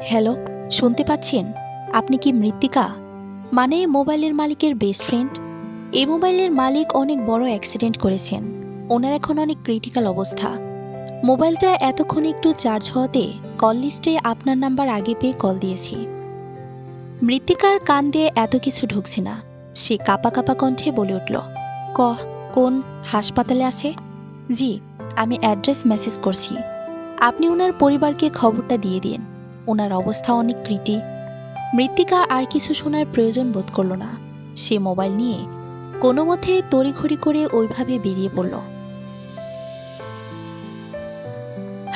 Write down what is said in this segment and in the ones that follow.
Hello, শুনতে পাচ্ছেন? আপনি কি মৃত্তিকা? মানে মোবাইলের মালিকের বেস্ট ফ্রেন্ড? এই মোবাইলের মালিক অনেক বড় অ্যাক্সিডেন্ট করেছেন। ওনার এখন অনেক ক্রিটিক্যাল অবস্থা। মোবাইলটা এতক্ষণ একটু চার্জ হওয়াতে কল লিস্টে আপনার নাম্বার আগে পেয়ে কল দিয়েছি। মৃত্তিকার কান দিয়ে এত কিছু ঢুকছে না। সে কাঁপা কাঁপা কণ্ঠে বলে উঠল, কোন হাসপাতালে আছে? জি, আমি অ্যাড্রেস মেসেজ করছি। আপনি ওনার পরিবারকে খবরটা দিয়ে দিন। ওনার অবস্থা অনেক মৃত্তিকা আর কিছু শোনার প্রয়োজন বোধ করল না। সে মোবাইল নিয়ে কোনো মতে তড়িঘড়ি করে ওইভাবে বেরিয়ে পড়ল।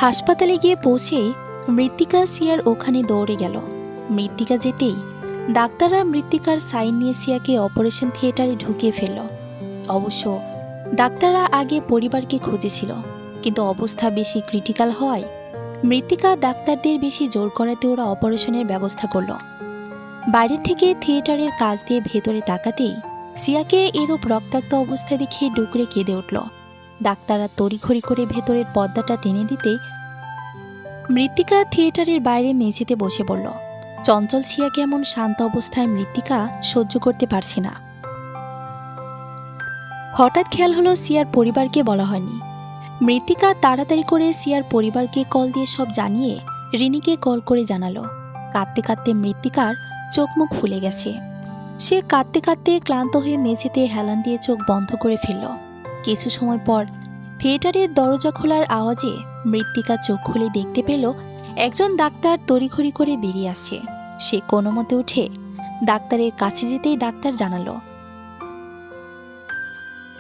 হাসপাতালে গিয়ে পৌঁছেই মৃত্তিকা সিয়ার ওখানে দৌড়ে গেল। মৃত্তিকা যেতেই ডাক্তাররা মৃত্তিকার সাইন নিয়ে সিয়াকে অপারেশন থিয়েটারে ঢুকিয়ে ফেলল। অবশ্য ডাক্তাররা আগে পরিবারকে খুঁজেছিল, কিন্তু অবস্থা বেশি ক্রিটিক্যাল হওয়ায় মৃত্তিকা ডাক্তারদের বেশি জোর করাতে ওরা অপারেশনের ব্যবস্থা করল। বাইরের থেকে থিয়েটারের কাজ দিয়ে ভেতরে তাকাতেই সিয়াকে এরূপ রক্তাক্ত অবস্থা দেখে ডুকরে কেঁদে উঠল। ডাক্তাররা তড়িঘড়ি করে ভেতরের পর্দাটা টেনে দিতেই মৃত্তিকা থিয়েটারের বাইরে মেঝেতে বসে পড়ল। চঞ্চল সিয়াকে এমন শান্ত অবস্থায় মৃত্তিকা সহ্য করতে পারছে না। হঠাৎ খেয়াল হলো সিয়ার পরিবারকে বলা হয়নি। মৃত্তিকা তাড়াতাড়ি করে সিয়ার পরিবারকে কল দিয়ে সব জানিয়ে রিনিকে কল করে জানালো। কাঁদতে কাঁদতে মৃত্তিকার চোখ মুখ ফুলে গেছে। সে কাঁদতে কাঁদতে ক্লান্ত হয়ে মেঝেতে হেলান দিয়ে চোখ বন্ধ করে ফেলল। কিছু সময় পর থিয়েটারের দরজা খোলার আওয়াজে মৃত্তিকা চোখ খুলে দেখতে পেল একজন ডাক্তার তড়িঘড়ি করে বেরিয়ে আসছে। সে কোনো মতে উঠে ডাক্তারের কাছে যেতেই ডাক্তার জানালো,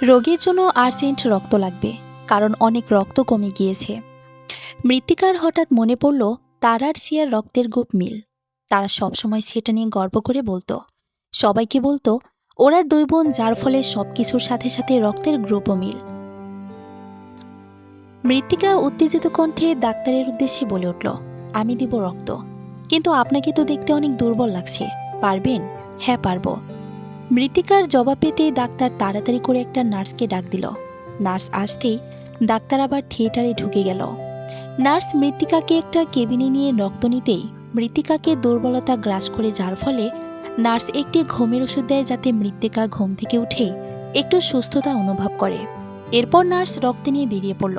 রোগীর জন্য আর্জেন্ট রক্ত লাগবে, কারণ অনেক রক্ত কমে গিয়েছে। মৃত্তিকার হঠাৎ মনে পড়ল তার আর সিয়ার রক্তের গ্রুপ মিল। তারা সবসময় সেটা নিয়ে গর্ব করে বলতো, সবাইকে বলতো ওরা দুই বোন, যার ফলে সবকিছুর সাথে সাথে রক্তের গ্রুপও মিল। মৃত্তিকা উত্তেজিত কণ্ঠে ডাক্তারের উদ্দেশ্যে বলে উঠল, আমি দিব রক্ত, কিন্তু আপনাকে তো দেখতে অনেক দুর্বল লাগছে, পারবেন? হ্যাঁ, পারবো। মৃত্তিকার জবাব পেতে ডাক্তার তাড়াতাড়ি করে একটা নার্সকে ডাক দিল। নার্স আসতেই ডাক্তার আবার থিয়েটারে ঢুকে গেল। নার্স মৃত্তিকাকে একটা কেবিনে নিয়ে রক্ত নিতেই মৃত্তিকাকে দুর্বলতা গ্রাস করে, যার ফলে নার্স একটি ঘুমের ওষুধ দেয় যাতে মৃত্তিকা ঘুম থেকে উঠে একটু সুস্থতা অনুভব করে। এরপর নার্স রক্ত নিয়ে বেরিয়ে পড়ল।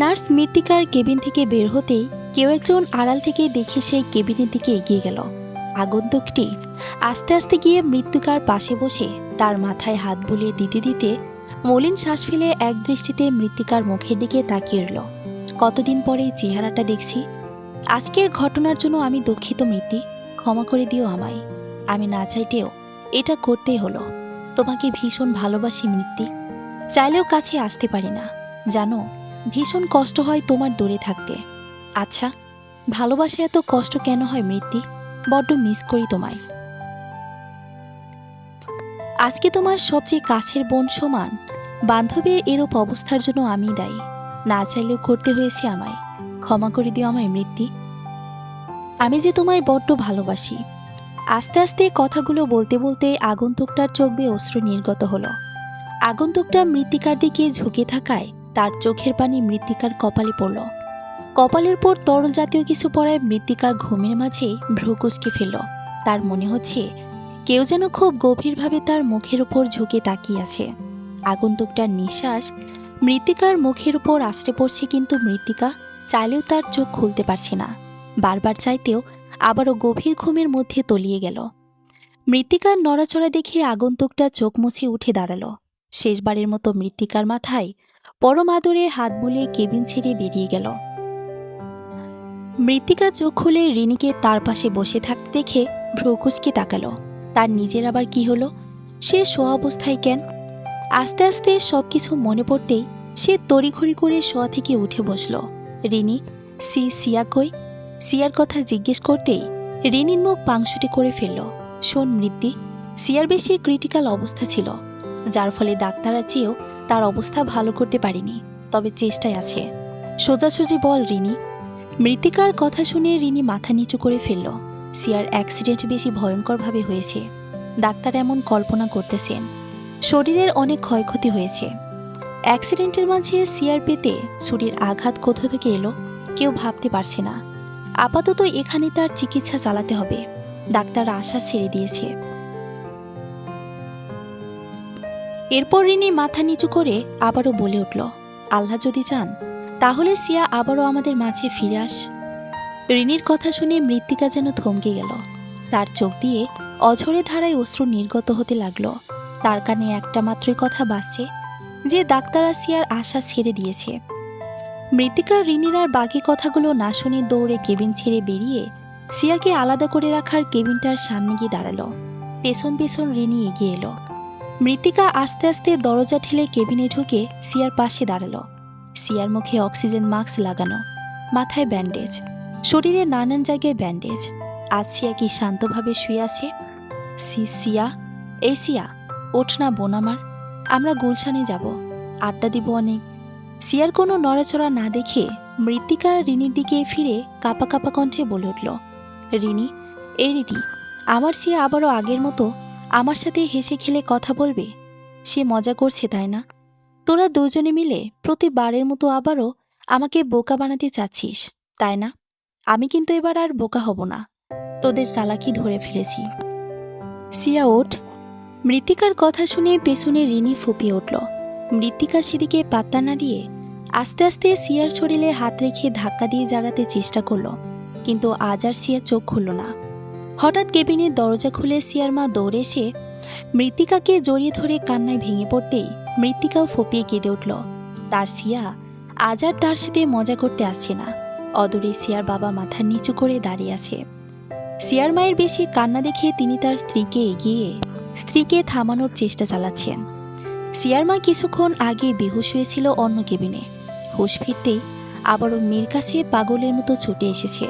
নার্স মৃত্তিকার কেবিন থেকে বের হতেই কেউ একজন আড়াল থেকে দেখে সেই কেবিনের দিকে এগিয়ে গেল। আগন্তুকটি আস্তে আস্তে গিয়ে মৃত্তিকার পাশে বসে তার মাথায় হাত বুলিয়ে দিতে দিতে মলিন শ্বাস ফেলে এক দৃষ্টিতে মৃত্তিকার মুখের দিকে তাকিয়ে রইল। কতদিন পরে এই চেহারাটা দেখছি। আজকের ঘটনার জন্য আমি দুঃখিত মৃত্তি, ক্ষমা করে দিও আমায়। আমি না চাইতেও এটা করতেই হলো। তোমাকে ভীষণ ভালোবাসি মৃত্তি, চাইলেও কাছে আসতে পারি না। জানো, ভীষণ কষ্ট হয় তোমার দূরে থাকতে। আচ্ছা, ভালোবাসা এত কষ্ট কেন হয় মৃত্তি? বড্ড মিস করি তোমায়। আজকে তোমার সবচেয়ে কাছের বোন সমান বান্ধবীর এরূপ অবস্থার জন্য আমি দায়ী। না চাইলেও করতে হয়েছে আমায়। ক্ষমা করে দিও আমায় মৃত্তি। আমি যে তোমায় বড্ড ভালোবাসি। আস্তে আস্তে কথাগুলো বলতে বলতে আগন্তুকটার চোখ বেয়ে অশ্রু নির্গত হলো। আগন্তুকটা মৃত্তিকার দিকে ঝুঁকে থাকায় তার চোখের পানি মৃত্তিকার কপালে পড়ল। কপালের পর তরল জাতীয় কিছু পড়ায় মৃত্তিকা ঘুমের মাঝে ভ্রু কুঁচকে ফেলল। তার মনে হচ্ছে কেউ যেন খুব গভীরভাবে তার মুখের উপর ঝুঁকে তাকিয়ে আছে। আগন্তুকটার নিঃশ্বাস মৃত্তিকার মুখের উপর আশ্রে পড়ছে, কিন্তু মৃত্তিকা চাইলেও তার চোখ খুলতে পারছে না। বারবার চাইতেও আবারও গভীর ঘুমের মধ্যে তলিয়ে গেল। মৃত্তিকার নড়াচড়া দেখে আগন্তুকটা চোখ মুছে উঠে দাঁড়ালো। শেষবারের মতো মৃত্তিকার মাথায় পরম আদরে হাত বুলিয়ে কেবিন ছেড়ে বেরিয়ে গেল। মৃত্তিকা চোখ খুলে রিনিকে তার পাশে বসে থাকতে দেখে ভ্রু কুঁচকে তাকালো। তার নিজের আবার কি হলো? সে শোয়া অবস্থায় কেন? আস্তে আস্তে সবকিছু মনে পড়তেই সে তড়িঘড়ি করে শোয়া থেকে উঠে বসল। রিনি, সিয়া কই? সিয়ার কথা জিজ্ঞেস করতেই রিনির মুখ পাংশুটি করে ফেলল। শোন মৃত্তি, সিয়ার বেশি ক্রিটিক্যাল অবস্থা ছিল, যার ফলে ডাক্তাররা চেয়েও তার অবস্থা ভালো করতে পারেনি, তবে চেষ্টায় আছে। সোজাসুজি বল রিনি। মৃত্তিকার কথা শুনে রিনি মাথা নিচু করে ফেলল। সিয়ার অ্যাক্সিডেন্ট বেশি ভয়ঙ্করভাবে হয়েছে। ডাক্তার এমন কল্পনা করতেছেন শরীরের অনেক ক্ষয়ক্ষতি হয়েছে। অ্যাক্সিডেন্টের মাঝে সিয়ার পেতে ছুরির আঘাত কোথা থেকে এলো কেউ ভাবতে পারছে না। আপাতত এখানে তার চিকিৎসা চালাতে হবে। ডাক্তার আশা ছেড়ে দিয়েছে। এরপর রিনি মাথা নিচু করে আবারও বলে উঠল, আল্লাহ যদি চান তাহলে সিয়া আবারও আমাদের মাঝে ফিরে আস। রিনির কথা শুনে মৃত্তিকা যেন থমকে গেল। তার চোখ দিয়ে অঝরে ধারায় অশ্রু নির্গত হতে লাগলো। তার কানে একটা মাত্রই কথা বাজছে যে ডাক্তাররা সিয়ার আশা ছেড়ে দিয়েছে। মৃত্তিকা রিনির আর বাকি কথাগুলো না শুনে দৌড়ে কেবিন ছেড়ে বেরিয়ে সিয়াকে আলাদা করে রাখার কেবিনটার সামনে গিয়ে দাঁড়ালো। পেছন পেছন রিনি এগিয়ে এলো। মৃত্তিকা আস্তে আস্তে দরজা ঠেলে কেবিনে ঢুকে সিয়ার পাশে দাঁড়ালো। সিয়ার মুখে অক্সিজেন মাস্ক লাগানো, মাথায় ব্যান্ডেজ, শরীরে নানান জায়গায় ব্যান্ডেজ। আজ সিয়া কি শান্তভাবে শুয়ে আছে। সিয়া, এই সিয়া, ওঠ না বোন আমার, আমরা গুলশানে যাব, আড্ডা দিব অনেক। সিয়ার কোনো নড়াচড়া না দেখে মৃত্তিকা রিনির দিকে ফিরে কাঁপা কাঁপা কণ্ঠে বলে উঠল, রিনি, এই রিনি, আমার সিয়া আবারও আগের মতো আমার সাথে হেসে খেলে কথা বলবে। সে মজা করছে তাই না? তোরা দুজনে মিলে প্রতিবারের মতো আবারও আমাকে বোকা বানাতে চাচ্ছিস তাই না? আমি কিন্তু এবার আর বোকা হব না, তোদের চালাকি ধরে ফেলেছি। সিয়া ওঠ। মৃত্তিকার কথা শুনে পেছনে রিনি ফুপিয়ে উঠল। মৃত্তিকা সেদিকে পাত্তা না দিয়ে আস্তে আস্তে সিয়ার শরীরে হাত রেখে ধাক্কা দিয়ে জাগাতে চেষ্টা করল, কিন্তু আজ আর সিয়া চোখ খুলল না। হঠাৎ কেবিনের দরজা খুলে সিয়ার মা দৌড়ে এসে মৃত্তিকাকে জড়িয়ে ধরে কান্নায় ভেঙে পড়তেই মৃত্তিকাও ফুপিয়ে কেঁদে উঠল। তার সিয়া আজ আর তার সাথে মজা করতে আসছে না। অদূরে সিয়ার বাবা মাথা নিচু করে দাঁড়িয়ে আছে। সিয়ার মায়ের বেশি কান্না দেখে তিনি তার স্ত্রীকে এগিয়ে স্ত্রীকে থামানোর চেষ্টা চালাচ্ছেন। সিয়ার মা কিছুক্ষণ আগে বেহুশ হয়েছিল অন্য কেবিনে। হুঁশ ফিরতেই আবারও মেয়ের কাছে পাগলের মতো ছুটে এসেছে।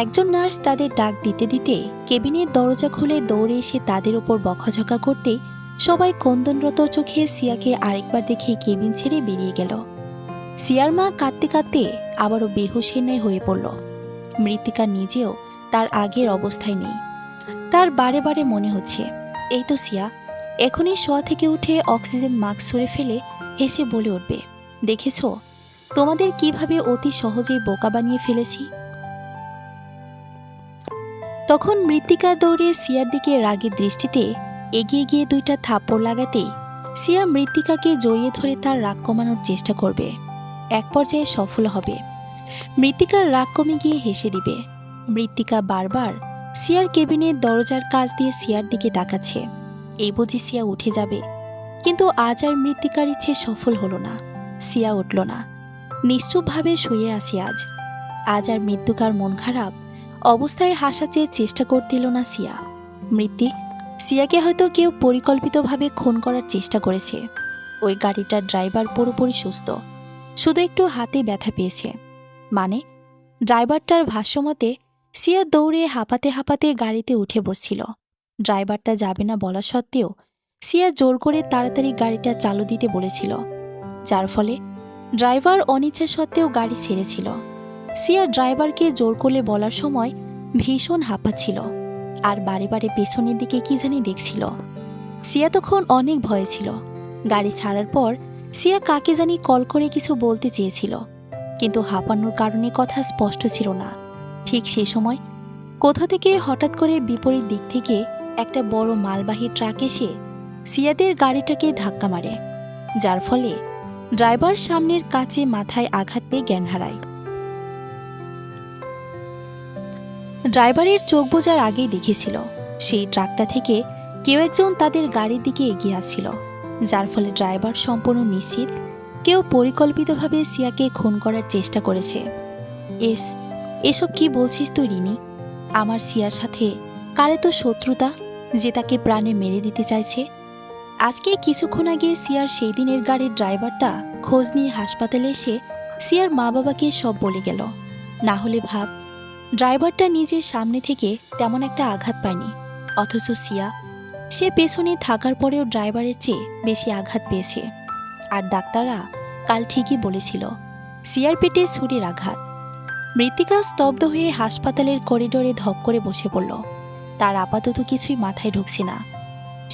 একজন নার্স তাদের ডাক দিতে দিতে কেবিনের দরজা খুলে দৌড়ে এসে তাদের ওপর বকাঝকা করতেই সবাই কন্দনরত চোখে সিয়াকে আরেকবার দেখে কেবিন ছেড়ে বেরিয়ে গেল। সিয়ার মা কাঁদতে কাঁদতে আবারও বেহুশের ন্যায় হয়ে পড়ল। মৃত্তিকা নিজেও তার আগের অবস্থায় নেই। তার বারে বারে মনে হচ্ছে, এই তো সিয়া এখনই শোয়া থেকে উঠে অক্সিজেন মাস্ক সরে ফেলে হেসে বলে উঠবে, দেখেছ তোমাদের কিভাবে অতি সহজেই বোকা বানিয়ে ফেলেছি। তখন মৃত্তিকা দৌড়ে সিয়ার দিকে রাগের দৃষ্টিতে এগিয়ে গিয়ে দুইটা থাপ্পড় লাগাতেই সিয়া মৃত্তিকাকে জড়িয়ে ধরে তার রাগ কমানোর চেষ্টা করবে। এক পর্যায়ে সফল হবে। মৃত্তিকার রাগ কমে গিয়ে হেসে দিবে। মৃত্তিকা বারবার সিয়ার কেবিনের দরজার কাছ দিয়ে সিয়ার দিকে তাকাচ্ছে। এই বুঝি সিয়া উঠে যাবে, কিন্তু আজ আর মৃত্তিকার ইচ্ছে সফল হলো না। সিয়া উঠল না, নিশ্চুপভাবে শুয়ে আছে আজ। আজ আর মৃত্তিকার মন খারাপ অবস্থায় হাসাতে চেষ্টা করতেল না সিয়া। সিয়াকে হয়তো কেউ পরিকল্পিতভাবে খুন করার চেষ্টা করেছে। ওই গাড়িটার ড্রাইভার পুরোপুরি সুস্থ, শুধু একটু হাতে ব্যথা পেয়েছে। মানে ড্রাইভারটার ভাষ্যমতে সিয়া দৌড়ে হাঁপাতে হাঁপাতে গাড়িতে উঠে বসছিল। ড্রাইভারটা যাবে না বলা সত্ত্বেও সিয়া জোর করে তাড়াতাড়ি গাড়িটা চালু দিতে বলেছিল, যার ফলে ড্রাইভার অনিচ্ছা সত্ত্বেও গাড়ি ছেড়েছিল। সিয়া ড্রাইভারকে জোর করে বলার সময় ভীষণ হাঁপাচ্ছিল আর বারে বারে পেছনের দিকে কি জানি দেখছিল। সিয়া তখন অনেক ভয়ে ছিল। গাড়ি ছাড়ার পর সিয়া কাকে জানি কল করে কিছু বলতে চেয়েছিল, কিন্তু হাঁপানোর কারণে কথা স্পষ্ট ছিল না। ঠিক সে সময় কোথা থেকে হঠাৎ করে বিপরীত দিক থেকে একটা বড় মালবাহী ট্রাক এসে সিয়াদের গাড়িটাকে ধাক্কা মারে, যার ফলে ড্রাইভার সামনের কাচে মাথায় আঘাত পেয়ে জ্ঞান হারায়। ড্রাইভারের চোখ বোঝার আগেই দেখেছিল সেই ট্রাকটা থেকে কেউ একজন তাদের গাড়ির দিকে এগিয়ে আসছিল, যার ফলে ড্রাইভার সম্পূর্ণ নিশ্চিত কেউ পরিকল্পিতভাবে সিয়াকে খুন করার চেষ্টা করেছে। এসব কি বলছিস তুই রিনি? আমার সিয়ার সাথে কারে তো শত্রুতা যে তাকে প্রাণে মেরে দিতে চাইছে। আজকে কিছুক্ষণ আগে সিয়ার সেই দিনের গাড়ির ড্রাইভারটা খোঁজ নিয়ে হাসপাতালে এসে সিয়ার মা বাবাকে সব বলে গেল। না হলে ভাব, ড্রাইভারটা নিজের সামনে থেকে তেমন একটা আঘাত পায়নি, অথচ সিয়া সে পেছনে থাকার পরেও ড্রাইভারের চেয়ে বেশি আঘাত পেয়েছে। আর ডাক্তাররা কাল ঠিকই বলেছিল সিয়ার পেটে ছুরির আঘাত। মৃত্তিকা স্তব্ধ হয়ে হাসপাতালের করিডোরে ধপ করে বসে পড়ল। তার আপাতত কিছুই মাথায় ঢুকছে না।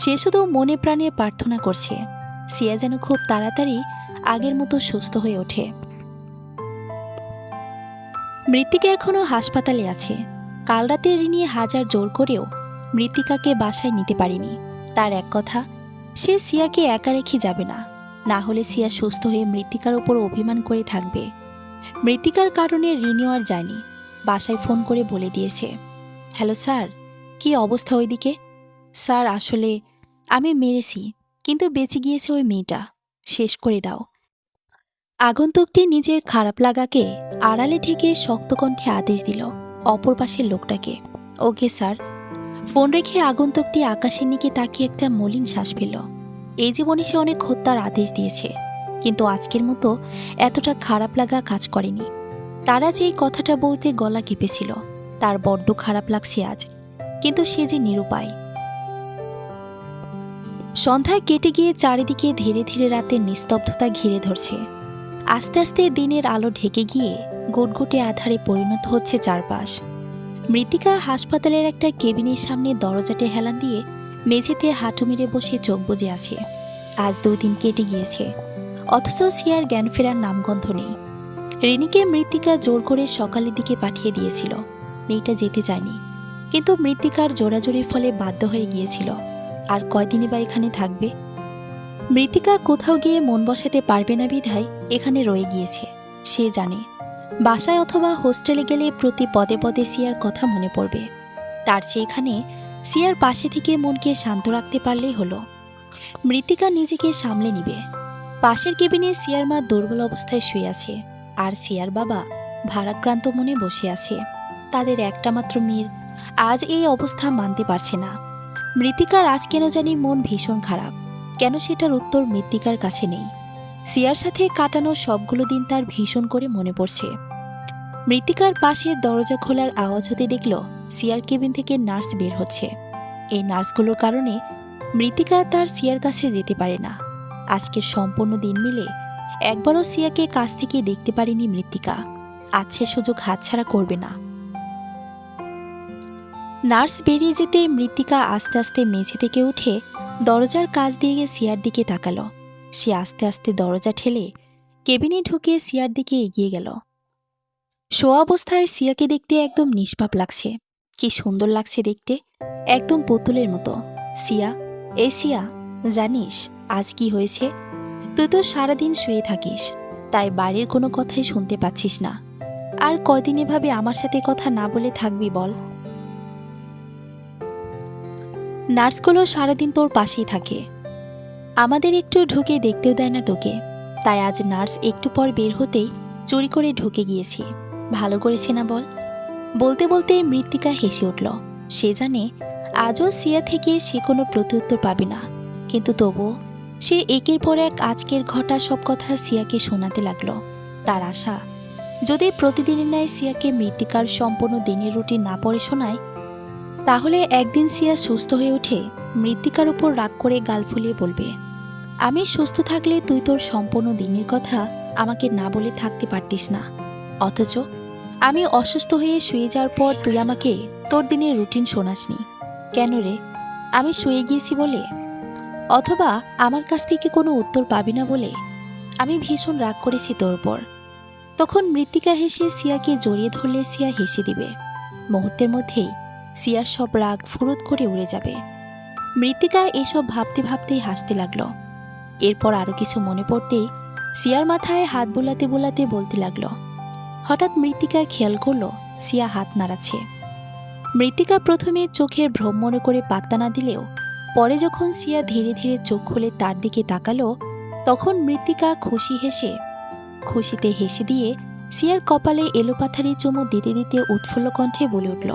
সে শুধু মনে প্রাণে প্রার্থনা করছে সিয়া যেন খুব তাড়াতাড়ি আগের মতো সুস্থ হয়ে ওঠে। মৃত্তিকা এখনও হাসপাতালে আছে। কাল রাতে রিনি হাজার জোর করেও মৃত্তিকাকে বাসায় নিতে পারেনি। তার এক কথা, সে সিয়াকে একা রেখে যাবে না, না হলে সিয়া সুস্থ হয়ে মৃত্তিকার ওপর অভিমান করে থাকবে। মৃত্তিকার কারণে রিনিও আর যায়নি। বাসায় ফোন করে বলে দিয়েছে, হ্যালো স্যার, কি অবস্থা ওইদিকে? স্যার আসলে আমি মেরেছি, কিন্তু বেঁচে গিয়েছে ওই মেয়েটা, শেষ করে দাও। আগন্তুকটি নিজের খারাপ লাগাকে আড়ালে ঠেকে শক্ত কণ্ঠে আদেশ দিল অপর পাশের লোকটাকে। Okay sir. ফোন রেখে আগন্তুকটি আকাশের দিকে তাকিয়ে একটা মলিন শ্বাস ফেলল। এই জীবনে সে অনেক হত্যার আদেশ দিয়েছে, কিন্তু আজকের মতো এতটা খারাপ লাগা কাজ করেনি। তারা যে এই কথাটা বলতে গলা কেঁপেছিল, তার বড্ড খারাপ লাগছে আজ, কিন্তু সে যে নিরুপায়। সন্ধ্যায় কেটে গিয়ে চারিদিকে ধীরে ধীরে রাতের নিস্তব্ধতা ঘিরে ধরছে। আস্তে আস্তে দিনের আলো ঢেকে গিয়ে গুটগুটে আধারে পরিণত হচ্ছে চারপাশ। মৃত্তিকা হাসপাতালের একটা কেবিনের সামনে দরজাটে হেলান দিয়ে মেঝেতে হাঁটু মেরে বসে চোখ বুজে আছে। আজ 2 দিন কেটে গিয়েছে, অথচ সিয়ার জ্ঞান ফেরার নামগন্ধ নেই। রিনিকে মৃত্তিকা জোর করে সকালের দিকে পাঠিয়ে দিয়েছিল। মেয়েটা যেতে চায়নি, কিন্তু মৃত্তিকার জোরাজোরির ফলে বাধ্য হয়ে গিয়েছিল। আর কয়দিনই বা এখানে থাকবে? মৃত্তিকা কোথাও গিয়ে মন বসাতে পারবে না বিধায় এখানে রয়ে গিয়েছে। সে জানে বাসায় অথবা হোস্টেলে গেলে প্রতি পদে পদে সিয়ার কথা মনে পড়বে। তার চেয়ে এখানে সিয়ার পাশে থেকে মনকে শান্ত রাখতে পারলেই হলো। মৃত্তিকা নিজেকে সামলে নিবে। পাশের কেবিনে সিয়ার মা দুর্বল অবস্থায় শুয়ে আছে, আর সিয়ার বাবা ভারাক্রান্ত মনে বসে আছে। তাদের একটা মাত্র মেয়ের আজ এই অবস্থা মানতে পারছে না। মৃত্তিকার আজ কেন জানি মন ভীষণ খারাপ। কেন সেটার উত্তর মৃত্তিকার কাছে নেই। সিয়ার সাথে কাটানো সবগুলো দিন তার ভীষণ করে মনে পড়ছে। মৃত্তিকার পাশে দরজা খোলার আওয়াজ হতে দেখল সিয়ার কেবিন থেকে নার্স বের হচ্ছে। এই নার্সগুলোর কারণে মৃত্তিকা তার সিয়ার কাছে যেতে পারে না। আজকের সম্পূর্ণ দিন মিলে একবারও সিয়াকে কাছ থেকে দেখতে পারেনি মৃত্তিকা। আজ সে সুযোগ হাতছাড়া করবে না। নার্স বেরিয়ে যেতে মৃত্তিকা আস্তে আস্তে মেঝে থেকে উঠে দরজার কাছ দিয়ে সিয়ার দিকে তাকালো। সে আস্তে আস্তে দরজা ঠেলে কেবিনে ঢুকে সিয়ার দিকে এগিয়ে গেল। শোয়া অবস্থায় সিয়াকে দেখতে একদম নিষ্পাপ লাগছে। কি সুন্দর লাগছে দেখতে, একদম পুতুলের মতো। সিয়া, এই সিয়া, জানিস আজ কি হয়েছে? তুই তো সারাদিন শুয়ে থাকিস, তাই বাড়ির কোনো কথাই শুনতে পাচ্ছিস না। আর কয়দিন এভাবে আমার সাথে কথা না বলে থাকবি বল? নার্সগুলো সারাদিন তোর পাশেই থাকে, আমাদের একটু ঢুকে দেখতেও দেয় না তোকে। তাই আজ নার্স একটু পর বের হতেই চুরি করে ঢুকে গিয়েছি। ভালো করেছে না বল? বলতে বলতে মৃত্তিকা হেসে উঠল। সে জানে আজও সিয়া থেকে সে কোনো প্রত্যুত্তর পাবে না, কিন্তু তবুও সে একের পর এক আজকের ঘটা সব কথা সিয়াকে শোনাতে লাগলো। তার আশা, যদি প্রতিদিনের ন্যায় সিয়াকে মৃত্তিকার সম্পূর্ণ দিনের রুটিন না পড়ে শোনায়, তাহলে একদিন সিয়া সুস্থ হয়ে উঠে মৃত্তিকার উপর রাগ করে গাল ফুলিয়ে বলবে, আমি সুস্থ থাকলে তুই তোর সম্পূর্ণ দিনের কথা আমাকে না বলে থাকতে পারতিস না, অথচ আমি অসুস্থ হয়ে শুয়ে যাওয়ার পর তুই আমাকে তোর দিনের রুটিন শোনাসনি কেন রে? আমি শুয়ে গিয়েছি বলে? অথবা আমার কাছ থেকে কোনো উত্তর পাবি না বলে আমি ভীষণ রাগ করেছি তোর উপর। তখন মৃত্তিকা হেসে সিয়াকে জড়িয়ে ধরলে সিয়া হেসে দিবে। মুহূর্তের মধ্যেই সিয়ার সব রাগ ফুরুত করে উড়ে যাবে। মৃত্তিকা এসব ভাবতে ভাবতেই হাসতে লাগলো। এরপর আরো কিছু মনে পড়তেই সিয়ার মাথায় হাত বোলাতে বোলাতে বলতে লাগলো। হঠাৎ মৃত্তিকা খেয়াল করলো সিয়া হাত নাড়াচ্ছে। মৃত্তিকা প্রথমে চোখের ভ্রম মনে করে পাত্তা না দিলেও পরে যখন সিয়া ধীরে ধীরে চোখ খুলে তার দিকে তাকালো, তখন মৃত্তিকা খুশিতে হেসে দিয়ে সিয়ার কপালে এলোপাথারি চুমু দিতে দিতে উৎফুল্ল কণ্ঠে বলে উঠল,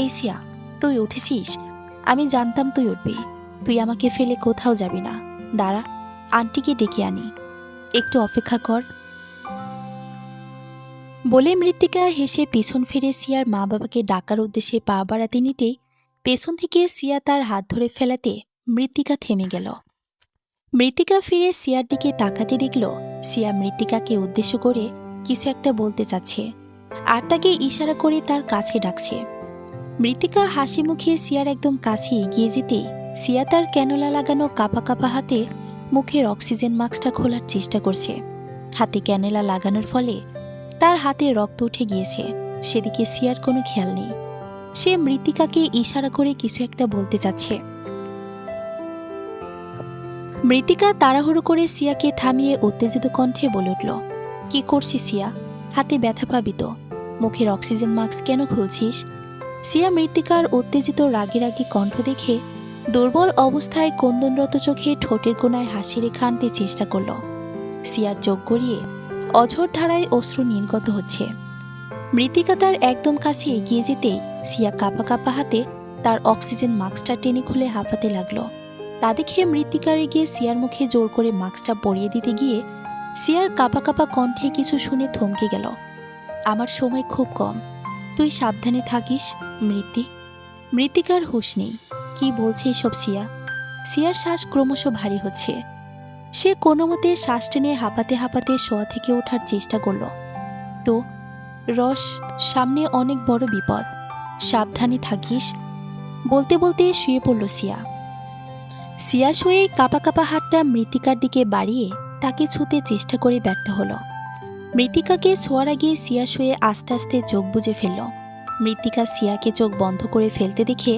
এই সিয়া, তুই উঠেছিস? আমি জানতাম তুই উঠবি। তুই আমাকে ফেলে কোথাও যাবি না। দাঁড়া, আন্টিকে ডেকে আনি, একটু অপেক্ষা কর। বলে মৃত্তিকা হেসে পিছন ফিরে সিয়ার মা বাবাকে ডাকার উদ্দেশ্যে পা বাড়াতে নিতেই পেছন থেকে সিয়া তার হাত ধরে ফেলাতে মৃত্তিকা থেমে গেল। মৃত্তিকা ফিরে সিয়ার দিকে তাকাতে দেখল সিয়া মৃত্তিকাকে উদ্দেশ্য করে কিছু একটা বলতে চাচ্ছে, আর তাকে ইশারা করে তার কাছে ডাকছে। মৃত্তিকা হাসি মুখে সিয়ার একদম কাছে এগিয়ে যেতেই সিয়া তার ক্যানোলা লাগানো কাপা কাপা হাতে মুখের অক্সিজেন মাস্কটা খোলার চেষ্টা করছে। হাতে ক্যানোলা লাগানোর ফলে তার হাতে রক্ত উঠে গিয়েছে। সেদিকে সিয়ার কোনো খেয়াল নেই। সে মৃত্তিকাকে ইশারা করে কিছু একটা বলতে চাচ্ছে। মৃত্তিকা তাড়াহুড়ো করে সিয়াকে থামিয়ে উত্তেজিত কণ্ঠে বলে উঠল, কি করছিস সিয়া? হাতে ব্যথা পাবি তো। মুখের অক্সিজেন মাস্ক কেন খুলছিস? সিয়া মৃত্তিকার উত্তেজিত রাগী রাগী কণ্ঠ দেখে দুর্বল অবস্থায় কন্দনরত চোখে ঠোঁটের কোণায় হাসি রেখা আনতে চেষ্টা করল। সিয়ার চোখ গড়িয়ে অঝোর ধারায় অশ্রু নির্গত হচ্ছে। মৃত্তিকা তার একদম কাছে এগিয়ে যেতেই সিয়া কাঁপা কাঁপা হাতে তার অক্সিজেন মাস্কটা টেনে খুলে হাঁপাতে লাগলো। তা দেখে মৃত্তিকার এগিয়ে সিয়ার মুখে জোর করে মাস্কটা পরিয়ে দিতে গিয়ে সিয়ার কাঁপা কাঁপা কণ্ঠে কিছু শুনে থমকে গেল। আমার সময় খুব কম, তুই সাবধানে থাকিস মৃত্তিকার হুঁশ নেই। কি বলছে এসব সিয়া? সিয়ার শ্বাস ক্রমশ ভারী হচ্ছে। সে কোনো মতে শ্বাস টেনে হাঁপাতে হাঁপাতে শোয়া থেকে ওঠার চেষ্টা করল। তো রস, সামনে অনেক বড় বিপদ, সাবধানে থাকিস বলতে বলতে শুয়ে পড়ল সিয়া। সিয়া শুয়ে কাঁপা কাঁপা হাতটা মৃত্তিকার দিকে বাড়িয়ে তাকে ছুঁতে চেষ্টা করে ব্যর্থ হল। মৃত্তিকাকে ছোঁয়ার আগে সিয়া শুয়ে আস্তে আস্তে চোখ বুজে ফেলল। মৃত্তিকা সিয়াকে চোখ বন্ধ করে ফেলতে দেখে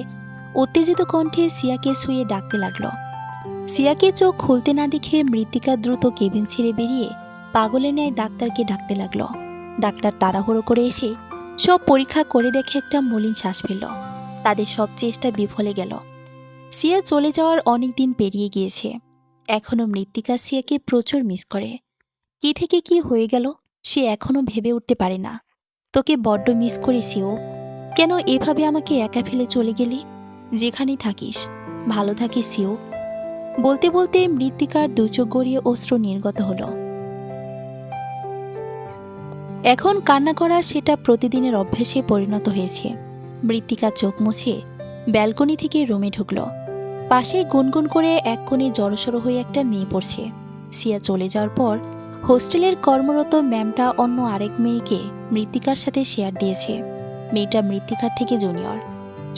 উত্তেজিত কণ্ঠে সিয়াকে শুয়ে ডাকতে লাগল। সিয়াকে চোখ খুলতে না দেখে মৃত্তিকা দ্রুত কেবিন ছেড়ে বেরিয়ে পাগলের ন্যায় ডাক্তারকে ডাকতে লাগল। ডাক্তার তাড়াহুড়ো করে এসে সব পরীক্ষা করে দেখে একটা মলিন শ্বাস ফেলল। তাদের সব চেষ্টা বিফলে গেল। সিয়া চলে যাওয়ার অনেক দিন পেরিয়ে গিয়েছে। এখনও মৃত্তিকা সিয়াকে প্রচুর মিস করে। কি থেকে কি হয়ে গেল সে এখনও ভেবে উঠতে পারে না। তোকে বড্ড মিস করি সিও। কেন এভাবে আমাকে একা ফেলে চলে গেলি? যেখানেই থাকিস ভালো থাকিস সিও। বলতে বলতে মৃত্তিকার দু চোখ গড়িয়ে অশ্রু নির্গত হল। এখন কান্না করা সেটা প্রতিদিনের অভ্যাসে পরিণত হয়েছে। মৃত্তিকা চোখ মুছে ব্যালকনি থেকে রুমে ঢুকল। পাশে গুনগুন করে এক কোণে জড়সড় হয়ে একটা মেয়ে পড়ছে। সিয়া চলে যাওয়ার পর হোস্টেলের কর্মরত ম্যামটা অন্য আরেক মেয়েকে মৃত্তিকার সাথে শেয়ার দিয়েছে। মেয়েটা মৃত্তিকার থেকে জুনিয়র,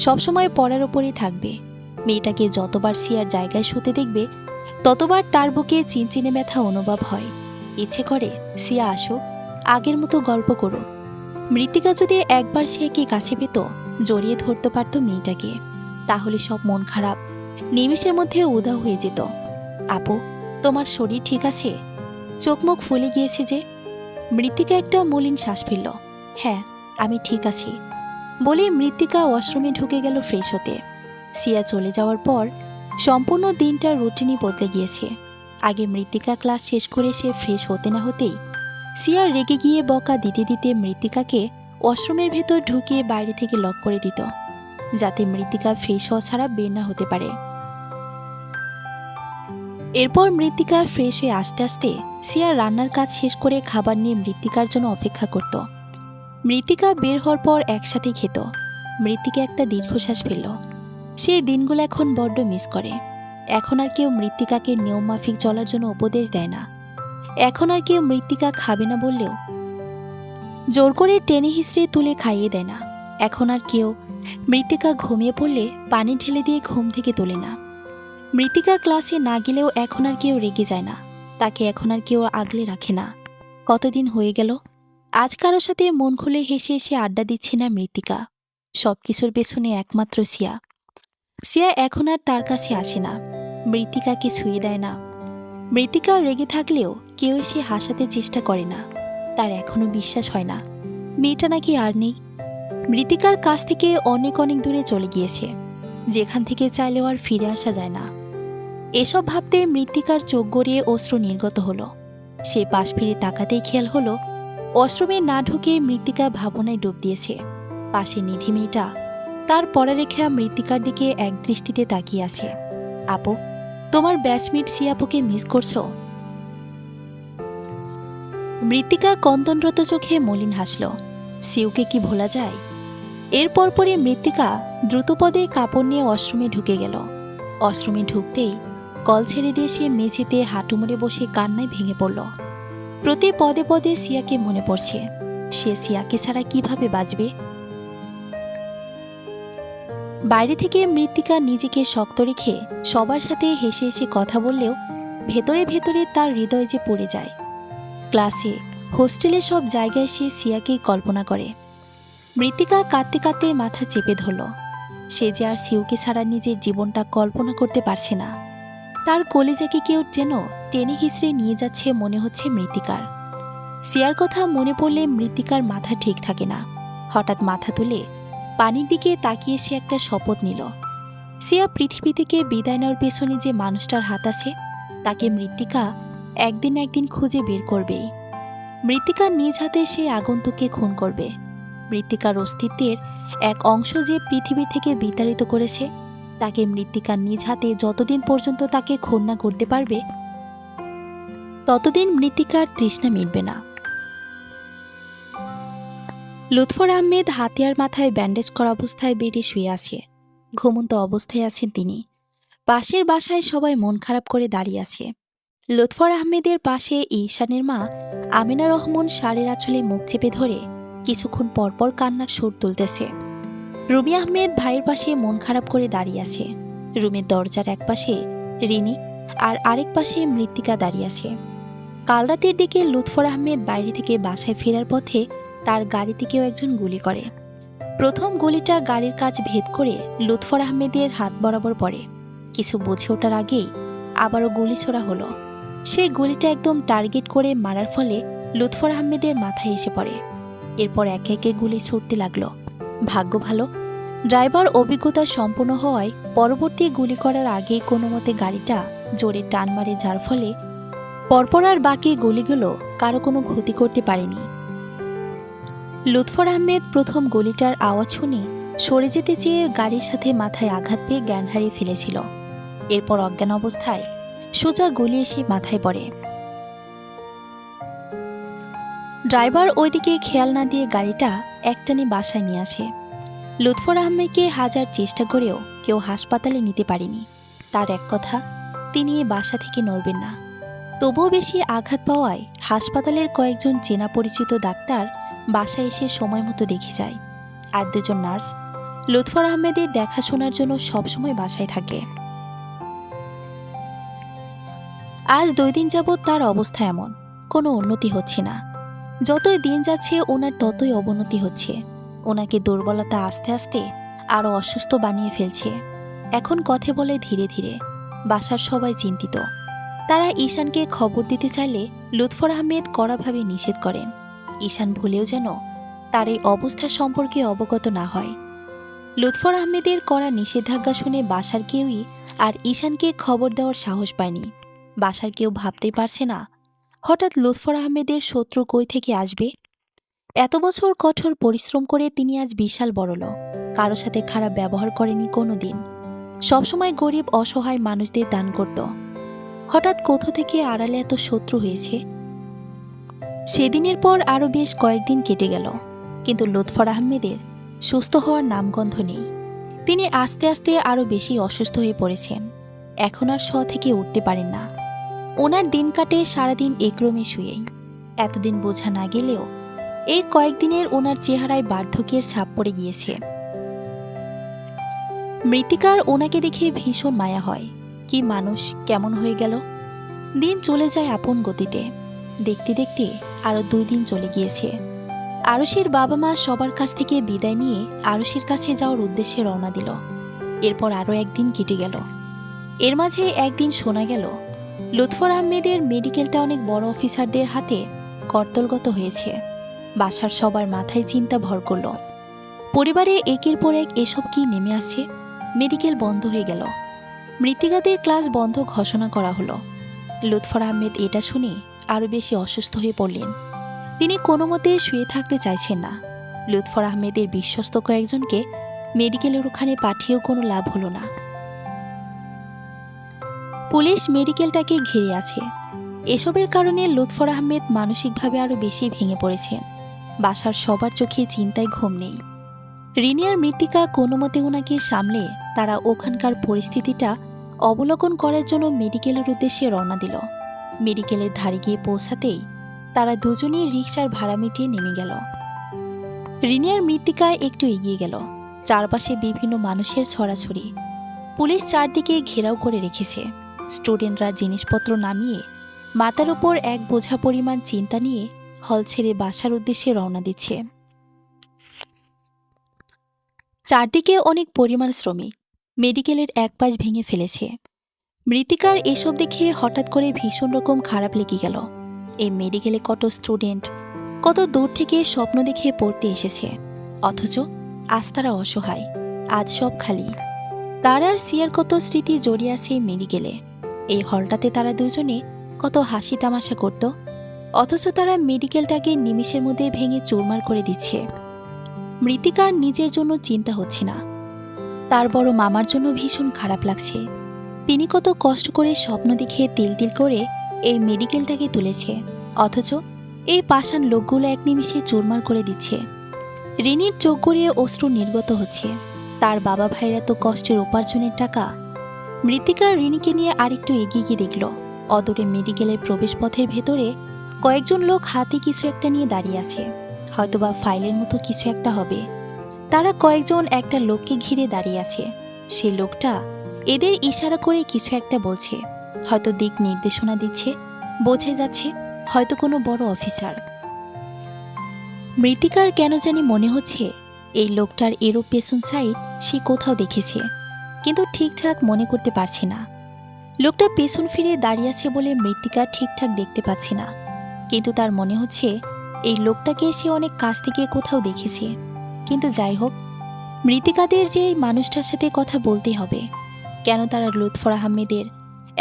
সবসময় পড়ার ওপরেই থাকবে। মেয়েটাকে যতবার সিয়ার জায়গায় শুতে দেখবে ততবার তার বুকে চিনচিনে ব্যথা অনুভব হয়। ইচ্ছে করে সিয়া আসো, আগের মতো গল্প করো। মৃত্তিকা যদি একবার সিয়াকে কাছে পেত, জড়িয়ে ধরতে পারত মেয়েটাকে, তাহলে সব মন খারাপ নিমেষের মধ্যে উধাও হয়ে যেত। আপু, তোমার শরীর ঠিক আছে? চোখ মুখ ফুলে গিয়েছে যে। মৃত্তিকা একটা মলিন শ্বাস ফেলল। হ্যাঁ, আমি ঠিক আছি বলে মৃত্তিকা ওয়াশরুমে ঢুকে গেল ফ্রেশ হতে। সিয়া চলে যাওয়ার পর সম্পূর্ণ দিনটার রুটিনই বদলে গিয়েছে। আগে মৃত্তিকা ক্লাস শেষ করে সে ফ্রেশ হতে না হতেই সিয়া রেগে গিয়ে বকা দিতে দিতে মৃত্তিকাকে ওয়াশরুমের ভেতর ঢুকিয়ে বাইরে থেকে লক করে দিত, যাতে মৃত্তিকা ফ্রেশ হওয়া ছাড়া বের না হতে পারে। এরপর মৃত্তিকা ফ্রেশ হয়ে আসতে আসতে সিয়া রান্নার কাজ শেষ করে খাবার নিয়ে মৃত্তিকার জন্য অপেক্ষা করত। মৃত্তিকা বের হওয়ার পর একসাথে খেত। মৃত্তিকা একটা দীর্ঘশ্বাস ফেলল। সেই দিনগুলো এখন বড্ড মিস করে। এখন আর কেউ মৃত্তিকাকে নিয়মমাফিক চলার জন্য উপদেশ দেয় না। এখন আর কেউ মৃত্তিকা খাবে না বললেও জোর করে টেনে হিসড়ে তুলে খাইয়ে দেয় না। এখন আর কেউ মৃত্তিকা ঘুমিয়ে পড়লে পানি ঢেলে দিয়ে ঘুম থেকে তোলে না। মৃত্তিকা ক্লাসে না গেলেও এখন আর কেউ রেগে যায় না। তাকে এখন আর কেউ আগলে রাখে না। কতদিন হয়ে গেল আজ কারোর সাথে মন খুলে হেসে হেসে আড্ডা দিচ্ছে না মৃত্তিকা। সবকিছুর পেছনে একমাত্র সিয়া। সিয়া এখন আর তার কাছে আসে না, মৃত্তিকাকে ছুঁয়ে দেয় না। মৃত্তিকা রেগে থাকলেও কেউ এসে হাসাতে চেষ্টা করে না। তার এখনো বিশ্বাস হয় না মেয়েটা নাকি আর নেই। মৃত্তিকার কাছ থেকে অনেক অনেক দূরে চলে গিয়েছে, যেখান থেকে চাইলেও আর ফিরে আসা যায় না। এসব ভাবতে মৃত্তিকার চোখ গড়িয়ে অশ্রু নির্গত হলো। সে পাশ ফিরে তাকাতেই খেয়াল হলো ওয়াশরুমে না ঢুকে মৃত্তিকা ভাবনায় ডুব দিয়েছে। পাশে নিধি মেয়েটা তার পড়া রেখা মৃত্তিকার দিকে এক দৃষ্টিতে তাকিয়ে আছে। আপু, তোমার ব্যাচমেট সিয়াপুকে মিস করছো? মৃত্তিকা কন্দনরত চোখে মলিন হাসল। সিউকে কি ভোলা যায়? এর পরপরই মৃত্তিকা দ্রুতপদে কাপড় নিয়ে ওয়াশরুমে ঢুকে গেল। ওয়াশরুমে ঢুকতেই কল ছেড়ে দিয়ে সে মেঝেতে হাঁটু মুড়ে বসে কান্নায় ভেঙে পড়ল। প্রতি পদে পদে সিয়াকে মনে পড়ছে। সে সিয়াকে ছাড়া কিভাবে বাঁচবে? বাইরে থেকে মৃত্তিকা নিজেকে শক্ত রেখে সবার সাথে হেসে হেসে কথা বললেও ভেতরে ভেতরে তার হৃদয় যে পড়ে যায়। ক্লাসে, হোস্টেলে সব জায়গায় সে সিয়াকেই কল্পনা করে। মৃত্তিকা কাঁদতে কাঁদতে মাথা চেপে ধরল। সে যে আর সিউকে ছাড়া নিজের জীবনটা কল্পনা করতে পারছে না। তার কলিজাকে কেউ যেন টেনে হিঁচড়ে নিয়ে যাচ্ছে মনে হচ্ছে মৃত্তিকার। সিয়ার কথা মনে পড়লে মৃত্তিকার মাথা ঠিক থাকে না। হঠাৎ মাথা তুলে পানির দিকে তাকিয়ে সে একটা শপথ নিল। সিয়া পৃথিবী থেকে বিদায় নেওয়ার পেছনে যে মানুষটার হাত আছে তাকে মৃত্তিকা একদিন একদিন খুঁজে বের করবেই। মৃত্তিকার নিজ হাতে সে আগন্তুককে খুন করবে। মৃত্তিকার অস্তিত্বের এক অংশ যে পৃথিবী থেকে বিতাড়িত করেছে তাকে মৃত্তিকার নিজ হাতে যতদিন পর্যন্ত তাকে খুন না করতে পারবে ততদিন মৃত্তিকার তৃষ্ণা মিটবে না। লুৎফর আহমেদ হাতিয়ার মাথায় ব্যান্ডেজ করা অবস্থায় বেডে শুয়ে আছে। ঘুমন্ত অবস্থায় আছেন তিনি। পাশের বাসায় সবাই মন খারাপ করে দাঁড়িয়ে আছে। লুৎফর আহমেদের পাশে ঈশানের মা আমিনা রহমান শাড়ির আঁচলে মুখ চেপে ধরে কিছুক্ষণ পরপর কান্নার সুর তুলতেছে। রুমি আহমেদ ভাইয়ের পাশে মন খারাপ করে দাঁড়িয়ে আছে। রুমের দরজার এক পাশে রিনি আর আরেক পাশে মৃত্তিকা দাঁড়িয়ে আছে। কাল রাতের দিকে লুৎফর আহমেদ বাইরে থেকে বাসায় ফেরার পথে তার গাড়িতে কেউ একজন গুলি করে। প্রথম গুলিটা গাড়ির কাচ ভেদ করে লুৎফর আহমেদের হাত বরাবর পড়ে। কিছু বুঝে ওঠার আগেই আবারও গুলি ছোড়া হলো। সেই গুলিটা একদম টার্গেট করে মারার ফলে লুৎফর আহমেদের মাথায় এসে পড়ে। এরপর একে একে গুলি ছুটতে লাগলো। ভাগ্য ভালো, ড্রাইভার অভিজ্ঞতা সম্পন্ন হওয়ায় পরবর্তী গুলি করার আগেই কোনো মতে গাড়িটা জোরে টান মারে, যার ফলে পরপর আর বাকি গুলিগুলো কারো কোনো ক্ষতি করতে পারেনি। লুৎফর আহমেদ প্রথম গুলিটার আওয়াজ শুনে সরে যেতে চেয়ে গাড়ির সাথে মাথায় আঘাত পেয়ে জ্ঞান হারিয়ে ফেলেছিল। এরপর অজ্ঞান অবস্থায় সোজা গুলি এসে মাথায় পড়ে। ড্রাইভার ওইদিকে খেয়াল না দিয়ে গাড়িটা একটানে বাসায় নিয়ে আসে। লুৎফর আহমেদকে হাজার চেষ্টা করেও কেউ হাসপাতালে নিতে পারেনি। তার এক কথা, তিনি এ বাসা থেকে নড়বেন না। তবুও বেশি আঘাত পাওয়ায় হাসপাতালের কয়েকজন চেনা পরিচিত ডাক্তার বাসায় এসে সময় মতো দেখে যায়। আর দুজন নার্স লুৎফর আহমেদের দেখাশোনার জন্য সবসময় বাসায় থাকে। আজ 2 দিন যাবৎ তার অবস্থা এমন, কোনো উন্নতি হচ্ছে না। যতই দিন যাচ্ছে ওনার ততই অবনতি হচ্ছে। ওনাকে দুর্বলতা আস্তে আস্তে আরও অসুস্থ বানিয়ে ফেলছে। এখন কথা বলে ধীরে ধীরে। বাসার সবাই চিন্তিত। তারা ঈশানকে খবর দিতে চাইলে লুৎফর আহমেদ কড়াভাবে নিষেধ করেন। ঈশান ভুলেও যেন তার এই অবস্থা সম্পর্কে অবগত না হয়। লুৎফর আহমেদের কড়া নিষেধাজ্ঞা শুনে বাসার কেউই আর ঈশানকে খবর দেওয়ার সাহস পায়নি। বাসার কেউ ভাবতেই পারছে না হঠাৎ লুৎফর আহমেদের শত্রু কই থেকে আসবে। এত বছর কঠোর পরিশ্রম করে তিনি আজ বিশাল বড়লোক। কারো সাথে খারাপ ব্যবহার করেনি কোনো দিন। সবসময় গরিব অসহায় মানুষদের দান করত। হঠাৎ কোথা থেকে আড়ালে এত শত্রু হয়েছে। সেদিনের পর আরও বেশ কয়েকদিন কেটে গেল, কিন্তু লুৎফর আহমেদের সুস্থ হওয়ার নামগন্ধ নেই। তিনি আস্তে আস্তে আরও বেশি অসুস্থ হয়ে পড়েছেন। এখন আর থেকে উঠতে পারেন না। ওনার দিন কাটে সারাদিন একরমে শুয়েই। এতদিন বোঝা না গেলেও এই কয়েকদিনের ওনার চেহারায় বার্ধক্যের ছাপ পড়ে গিয়েছে। মৃত্তিকার ওনাকে দেখে ভীষণ মায়া হয়। কি মানুষ, কেমন হয়ে গেল। দিন চলে যায় আপন গতিতে। দেখতে দেখতে আরও 2 দিন চলে গিয়েছে। আরুষির বাবা মা সবার কাছ থেকে বিদায় নিয়ে আরুষির কাছে যাওয়ার উদ্দেশ্যে রওনা দিল। এরপর আরও 1 দিন কেটে গেল। এর মাঝে একদিন শোনা গেল লুৎফর আহমেদের মেডিকেলটা অনেক বড় অফিসারদের হাতে কর্তলগত হয়েছে। বাসার সবার মাথায় চিন্তা ভর করল। পরিবারে একের পর এক এসব কি নেমে আসছে। মেডিকেল বন্ধ হয়ে গেল। মৃত্তিকাদের ক্লাস বন্ধ ঘোষণা করা হলো। লুৎফর আহমেদ এটা শুনে আরও বেশি অসুস্থ হয়ে পড়লেন। তিনি কোনো মতে শুয়ে থাকতে চাইছেন না। লুৎফর আহমেদের বিশ্বস্ত কয়েকজনকে মেডিকেলের ওখানে পাঠিয়েও কোনো লাভ হলো না। পুলিশ মেডিকেলটাকে ঘিরে আছে। এসবের কারণে লুৎফর আহমেদ মানসিকভাবে আরও বেশি ভেঙে পড়েছেন। বাসার সবার চোখে চিন্তায় ঘুম নেই। রিনি আর মৃত্তিকা কোনো মতে ওনাকে সামলে তারা ওখানকার পরিস্থিতিটা অবলোকন করার জন্য মেডিকেলের উদ্দেশ্যে রওনা দিল। মেডিকেলের ধারে গিয়ে পৌঁছাতেই তারা দুজনেই রিকশার ভাড়া মিটিয়ে নেমে গেল। রিনি আর মৃত্তিকা একটু এগিয়ে গেল। চারপাশে বিভিন্ন মানুষের ছড়াছড়ি। পুলিশ চারদিকে ঘেরাও করে রেখেছে। স্টুডেন্টরা জিনিসপত্র নামিয়ে মাথার উপর এক বোঝা পরিমাণ চিন্তা নিয়ে হল ছেড়ে বাসার উদ্দেশ্যে রওনা দিচ্ছে। চারদিকে অনেক পরিমাণ শ্রমিক মেডিকেলের এক পাশ ভেঙে ফেলেছে। মৃত্তিকার এসব দেখে হঠাৎ করে ভীষণ রকম খারাপ লেগে গেল। এই মেডিকেলে কত স্টুডেন্ট কত দূর থেকে স্বপ্ন দেখে পড়তে এসেছে, অথচ আজ তারা অসহায়, আজ সব খালি। তার আর সিয়ার কত স্মৃতি জড়িয়ে আছে মেডিকেলে। এই হলটাতে তারা দুজনে কত হাসি তামাশা করত, অথচ তারা মেডিকেলটাকে নিমিষের মধ্যে ভেঙে চুরমার করে দিচ্ছে। মৃত্তিকার নিজের জন্য চিন্তা হচ্ছে না, তার বড় মামার জন্য ভীষণ খারাপ লাগছে। তিনি কত কষ্ট করে স্বপ্ন দেখে তিল তিল করে এই মেডিকেলটাকে তুলেছে, অথচ এই পাষাণ লোকগুলো এক নিমিষে চুরমার করে দিচ্ছে। রিনির চোখ গড়িয়ে অশ্রু নির্গত হচ্ছে। তার বাবা ভাইয়ের এত কষ্টের উপার্জনের টাকা। মৃত্তিকা রিনিকে নিয়ে আরেকটু এগিয়ে গিয়ে দেখল অদূরে মেডিকেলের প্রবেশপথের ভেতরে কয়েকজন লোক হাতে কিছু একটা নিয়ে দাঁড়িয়ে আছে, হয়তোবা ফাইলের মতো কিছু একটা হবে। তারা কয়েকজন একটা লোককে ঘিরে দাঁড়িয়ে আছে। সে লোকটা এদের ইশারা করে কিছু একটা বলছে, হয়তো দিক নির্দেশনা দিচ্ছে। বোঝা যাচ্ছে হয়তো কোনো বড় অফিসার। মৃত্তিকার কেন জানি মনে হচ্ছে এই লোকটার এরও পেছন সাইড সে কোথাও দেখেছে, কিন্তু ঠিকঠাক মনে করতে পারছি না। লোকটা পেছন ফিরে দাঁড়িয়ে আছে বলে মৃত্তিকা ঠিকঠাক দেখতে পাচ্ছি না, কিন্তু তার মনে হচ্ছে এই লোকটাকে সে অনেক কাছ থেকে কোথাও দেখেছে। কিন্তু যাই হোক, মৃত্তিকাদের যে এই মানুষটার সাথে কথা বলতে হবে। কেন তারা লুৎফর আহমেদের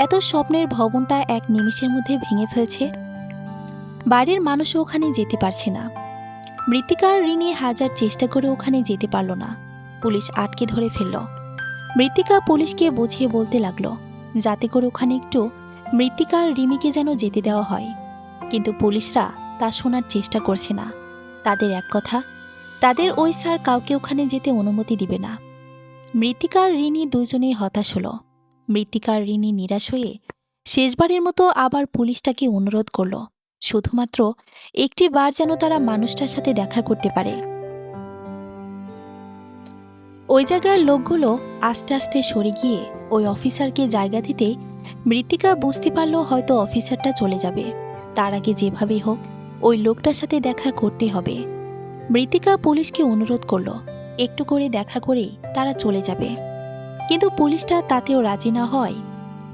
এত স্বপ্নের ভবনটা এক নিমিষের মধ্যে ভেঙে ফেলছে? বাইরের মানুষও ওখানে যেতে পারছে না। মৃত্তিকার রিনি হাজার চেষ্টা করে ওখানে যেতে পারল না। পুলিশ আটকে ধরে ফেলল। মৃত্তিকা পুলিশকে বুঝিয়ে বলতে লাগলো যাতে করে ওখানে একটু মৃত্তিকার রিমিকে যেন যেতে দেওয়া হয়, কিন্তু পুলিশরা তা শোনার চেষ্টা করছে না। তাদের এক কথা, তাদের ওই স্যার কাউকে ওখানে যেতে অনুমতি দিবে না। মৃত্তিকার রিনি দুজনেই হতাশ হল। মৃত্তিকার রিনি নিরাশ হয়ে শেষবারের মতো আবার পুলিশটাকে অনুরোধ করল শুধুমাত্র একটি বার যেন তারা মানুষটার সাথে দেখা করতে পারে। ওই জায়গার লোকগুলো আস্তে আস্তে সরে গিয়ে ওই অফিসারকে জায়গা দিতে মৃত্তিকা বুঝতে পারল হয়তো অফিসারটা চলে যাবে। তার আগে যেভাবেই হোক ওই লোকটার সাথে দেখা করতে হবে। মৃত্তিকা পুলিশকে অনুরোধ করল একটু করে দেখা করেই তারা চলে যাবে, কিন্তু পুলিশটা তাতেও রাজি না হয়।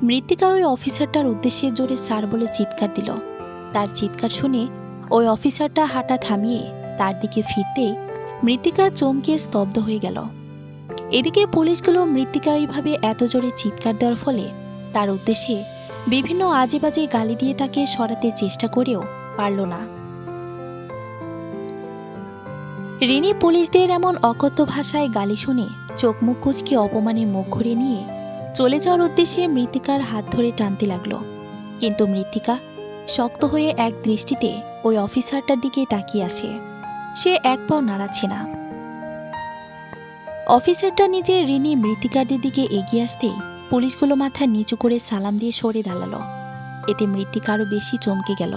মৃত্তিকা ওই অফিসারটার উদ্দেশ্যে জোরে স্যার বলে চিৎকার দিল। তার চিৎকার শুনে ওই অফিসারটা হাঁটা থামিয়ে তার দিকে ফিরতেই মৃত্তিকা চমকে স্তব্ধ হয়ে গেল। এদিকে পুলিশগুলো মৃত্তিকা এইভাবে এত জোরে চিৎকার দেওয়ার ফলে তার উদ্দেশ্যে বিভিন্ন আজে বাজে গালি দিয়ে তাকে সরাতে চেষ্টা করেও পারল না। রিনি পুলিশদের এমন অকথ্য ভাষায় গালি শুনে চোখ মুখ কুঁচকে অপমানে মুখ ঘুরিয়ে নিয়ে চলে যাওয়ার উদ্দেশ্যে মৃত্তিকার হাত ধরে টানতে লাগল, কিন্তু মৃত্তিকা শক্ত হয়ে এক দৃষ্টিতে ওই অফিসারটার দিকে তাকিয়ে আসে। সে এক পাও নাড়াচ্ছে না। অফিসারটা নিজে রিনি মৃত্তিকাদের দিকে এগিয়ে আসতেই পুলিশগুলো মাথা নিচু করে সালাম দিয়ে সরে দাঁড়ালো। এতে মৃত্তিকা আরও বেশি চমকে গেল।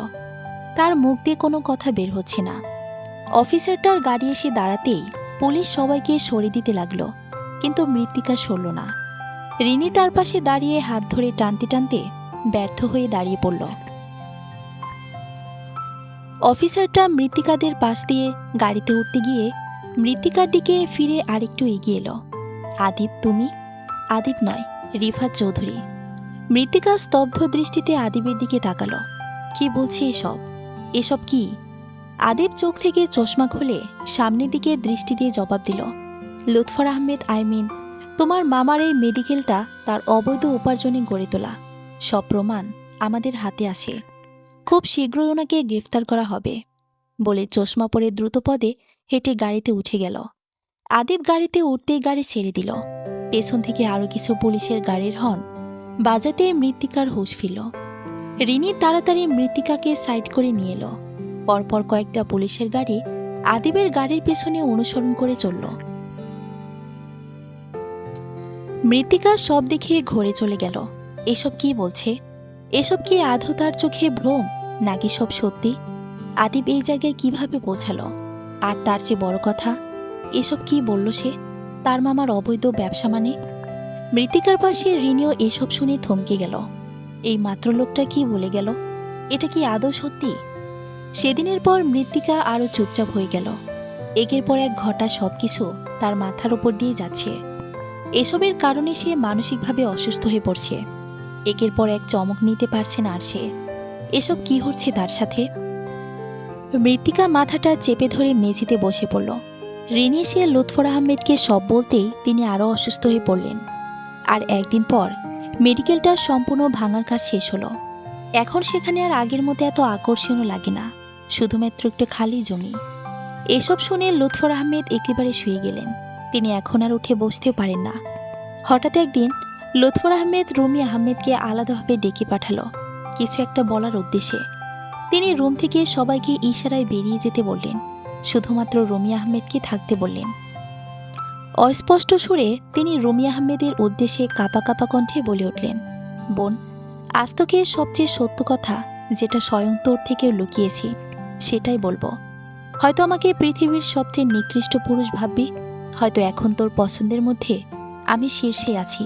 তার মুখ দিয়ে কোনো কথা বের হচ্ছে না। অফিসারটার গাড়ি এসে দাঁড়াতেই পুলিশ সবাইকে সরে দিতে লাগলো, কিন্তু মৃত্তিকা সরল না। রিনি তার পাশে দাঁড়িয়ে হাত ধরে টানতে টানতে ব্যর্থ হয়ে দাঁড়িয়ে পড়ল। অফিসারটা মৃত্তিকাদের পাশ দিয়ে গাড়িতে উঠতে গিয়ে মৃত্তিকার দিকে ফিরে আরেকটু এগিয়ে এলো। আদিব তুমি? আদিব নয়, রিফাত চৌধুরী। মৃত্তিকা স্তব্ধ দৃষ্টিতে আদিবের দিকে তাকালো। কি বলছে এসব? এসব কি? আদিব চোখ থেকে চশমা খুলে সামনের দিকে দৃষ্টি দিয়ে জবাব দিল, লুৎফর আহমেদ, তোমার মামার এই মেডিকেলটা তার অবৈধ উপার্জনে গড়ে তোলা। সব প্রমাণ আমাদের হাতে আছে। খুব শীঘ্রই ওনাকে গ্রেফতার করা হবে বলে চশমা পরে দ্রুতপদে হেঁটে গাড়িতে উঠে গেল। আদিব গাড়িতে উঠতেই গাড়ি ছেড়ে দিল। পেছন থেকে আরও কিছু পুলিশের গাড়ির হর্ন বাজাতে মৃত্তিকার হুঁশ ফিরল। রিনি তাড়াতাড়ি মৃত্তিকাকে সাইড করে নিয়ে এলো। পরপর কয়েকটা পুলিশের গাড়ি আদিবের গাড়ির পেছনে অনুসরণ করে চলল। মৃত্তিকা সব দেখে ঘরে চলে গেল। এসব কি বলছে? এসব কি আদৌ তার চোখে ভ্রম, নাকি সব সত্যি? আদিব এই জায়গায় কিভাবে পৌঁছালো? আর তার চেয়ে বড় কথা, এসব কি বলল সে? তার মামার অবৈধ ব্যবসা মানে? মৃত্তিকার পাশে রিনিও এসব শুনে থমকে গেল। এই মাত্র লোকটা কি বলে গেল? এটা কি আদৌ সত্যি? সেদিনের পর মৃত্তিকা আরও চুপচাপ হয়ে গেল। একের পর এক ঘটা সবকিছু তার মাথার উপর দিয়ে যাচ্ছে। এসবের কারণে সে মানসিকভাবে অসুস্থ হয়ে পড়ছে। একের পর এক চমক নিতে পারছে না আর সে। এসব কি হচ্ছে তার সাথে? মৃত্তিকা মাথাটা চেপে ধরে মেঝেতে বসে পড়ল। রিনি এসে লুৎফর আহমেদকে সব বলতেই তিনি আরও অসুস্থ হয়ে পড়লেন। আর একদিন পর মেডিকেলটা সম্পূর্ণ ভাঙার কাজ শেষ হলো। এখন সেখানে আর আগের মতো এত আকর্ষণীয় লাগে না, শুধুমাত্র একটু খালি জমি। এসব শুনে লুৎফর আহমেদ একেবারে শুয়ে গেলেন। তিনি এখন আর উঠে বসতেও পারেন না। হঠাৎ একদিন লুৎফর আহমেদ রুমি আহমেদকে আলাদাভাবে ডেকে পাঠালো কিছু একটা বলার উদ্দেশ্যে। তিনি রুম থেকে সবাইকে ইশারায় বেরিয়ে যেতে বললেন, শুধুমাত্র রুমি আহমেদকে থাকতে বললেন। অস্পষ্ট সুরে তিনি রুমি আহমেদের উদ্দেশ্যে কাঁপা কাঁপা কণ্ঠে বলে উঠলেন, বোন, আজ তোকে সবচেয়ে সত্য কথা, যেটা স্বয়ং তোর থেকেও লুকিয়েছি, সেটাই বলবো। হয়তো আমাকে পৃথিবীর সবচেয়ে নিকৃষ্ট পুরুষ ভাববি, হয়তো এখন তোর পছন্দের মধ্যে আমি শীর্ষে আছি,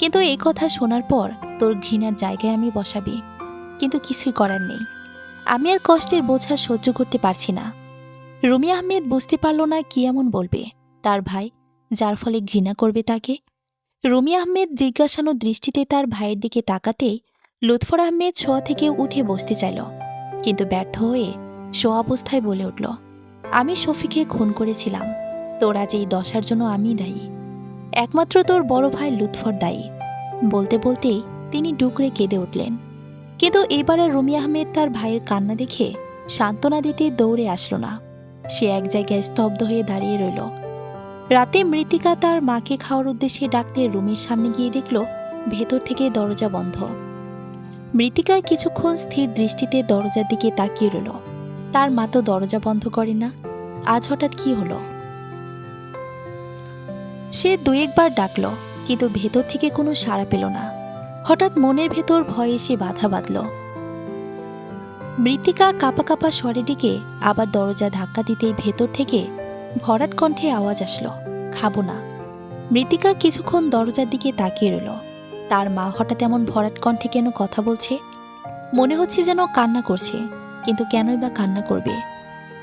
কিন্তু এই কথা শোনার পর তোর ঘৃণার জায়গায় আমি বসাবি। কিন্তু কিছুই করার নেই, আমি আর কষ্টের বোঝা সহ্য করতে পারছি না। রুমি আহমেদ বুঝতে পারল না কি এমন বলবে তার ভাই, যার ফলে ঘৃণা করবে তাকে। রুমি আহমেদ জিজ্ঞাসানো দৃষ্টিতে তার ভাইয়ের দিকে তাকাতেই লুৎফর আহমেদ শোয়া থেকে উঠে বসতে চাইল, কিন্তু ব্যর্থ হয়ে শোয়া অবস্থায় বলে উঠল, আমি শফিকে খুন করেছিলাম। তোর আজ এই দশার জন্য আমি দায়ী। একমাত্র তোর বড় ভাই লুৎফর দায়ী। বলতে বলতেই তিনি ডুকরে কেঁদে উঠলেন। কিন্তু এবার আর রুমি আহমেদ তার ভাইয়ের কান্না দেখে সান্ত্বনা দিতে দৌড়ে আসলো না। সে এক জায়গায় স্তব্ধ হয়ে দাঁড়িয়ে রইল। রাতে মৃত্তিকা তার মাকে খাওয়ার উদ্দেশ্যে ডাকতে রুমের সামনে গিয়ে দেখল ভেতর থেকে দরজা বন্ধ। মৃত্তিকা কিছুক্ষণ স্থির দৃষ্টিতে দরজার দিকে তাকিয়ে রইল। তার মা তো দরজা বন্ধ করে না, আজ হঠাৎ কি হলো? সে দুই একবার ডাকল, কিন্তু ভেতর থেকে কোনো সাড়া পেল না। হঠাৎ মনের ভেতর ভয় এসে বাধা বাঁধল। মৃত্তিকা কাঁপা কাঁপা স্বরে ডেকে আবার দরজা ধাক্কা দিতেই ভেতর থেকে ভরাট কণ্ঠে আওয়াজ আসলো, খাবো না। মৃত্তিকা কিছুক্ষণ দরজার দিকে তাকিয়ে রইল। তার মা হঠাৎ এমন ভরাট কণ্ঠে কেন কথা বলছে? মনে হচ্ছে যেন কান্না করছে, কিন্তু কেনই বা কান্না করবে?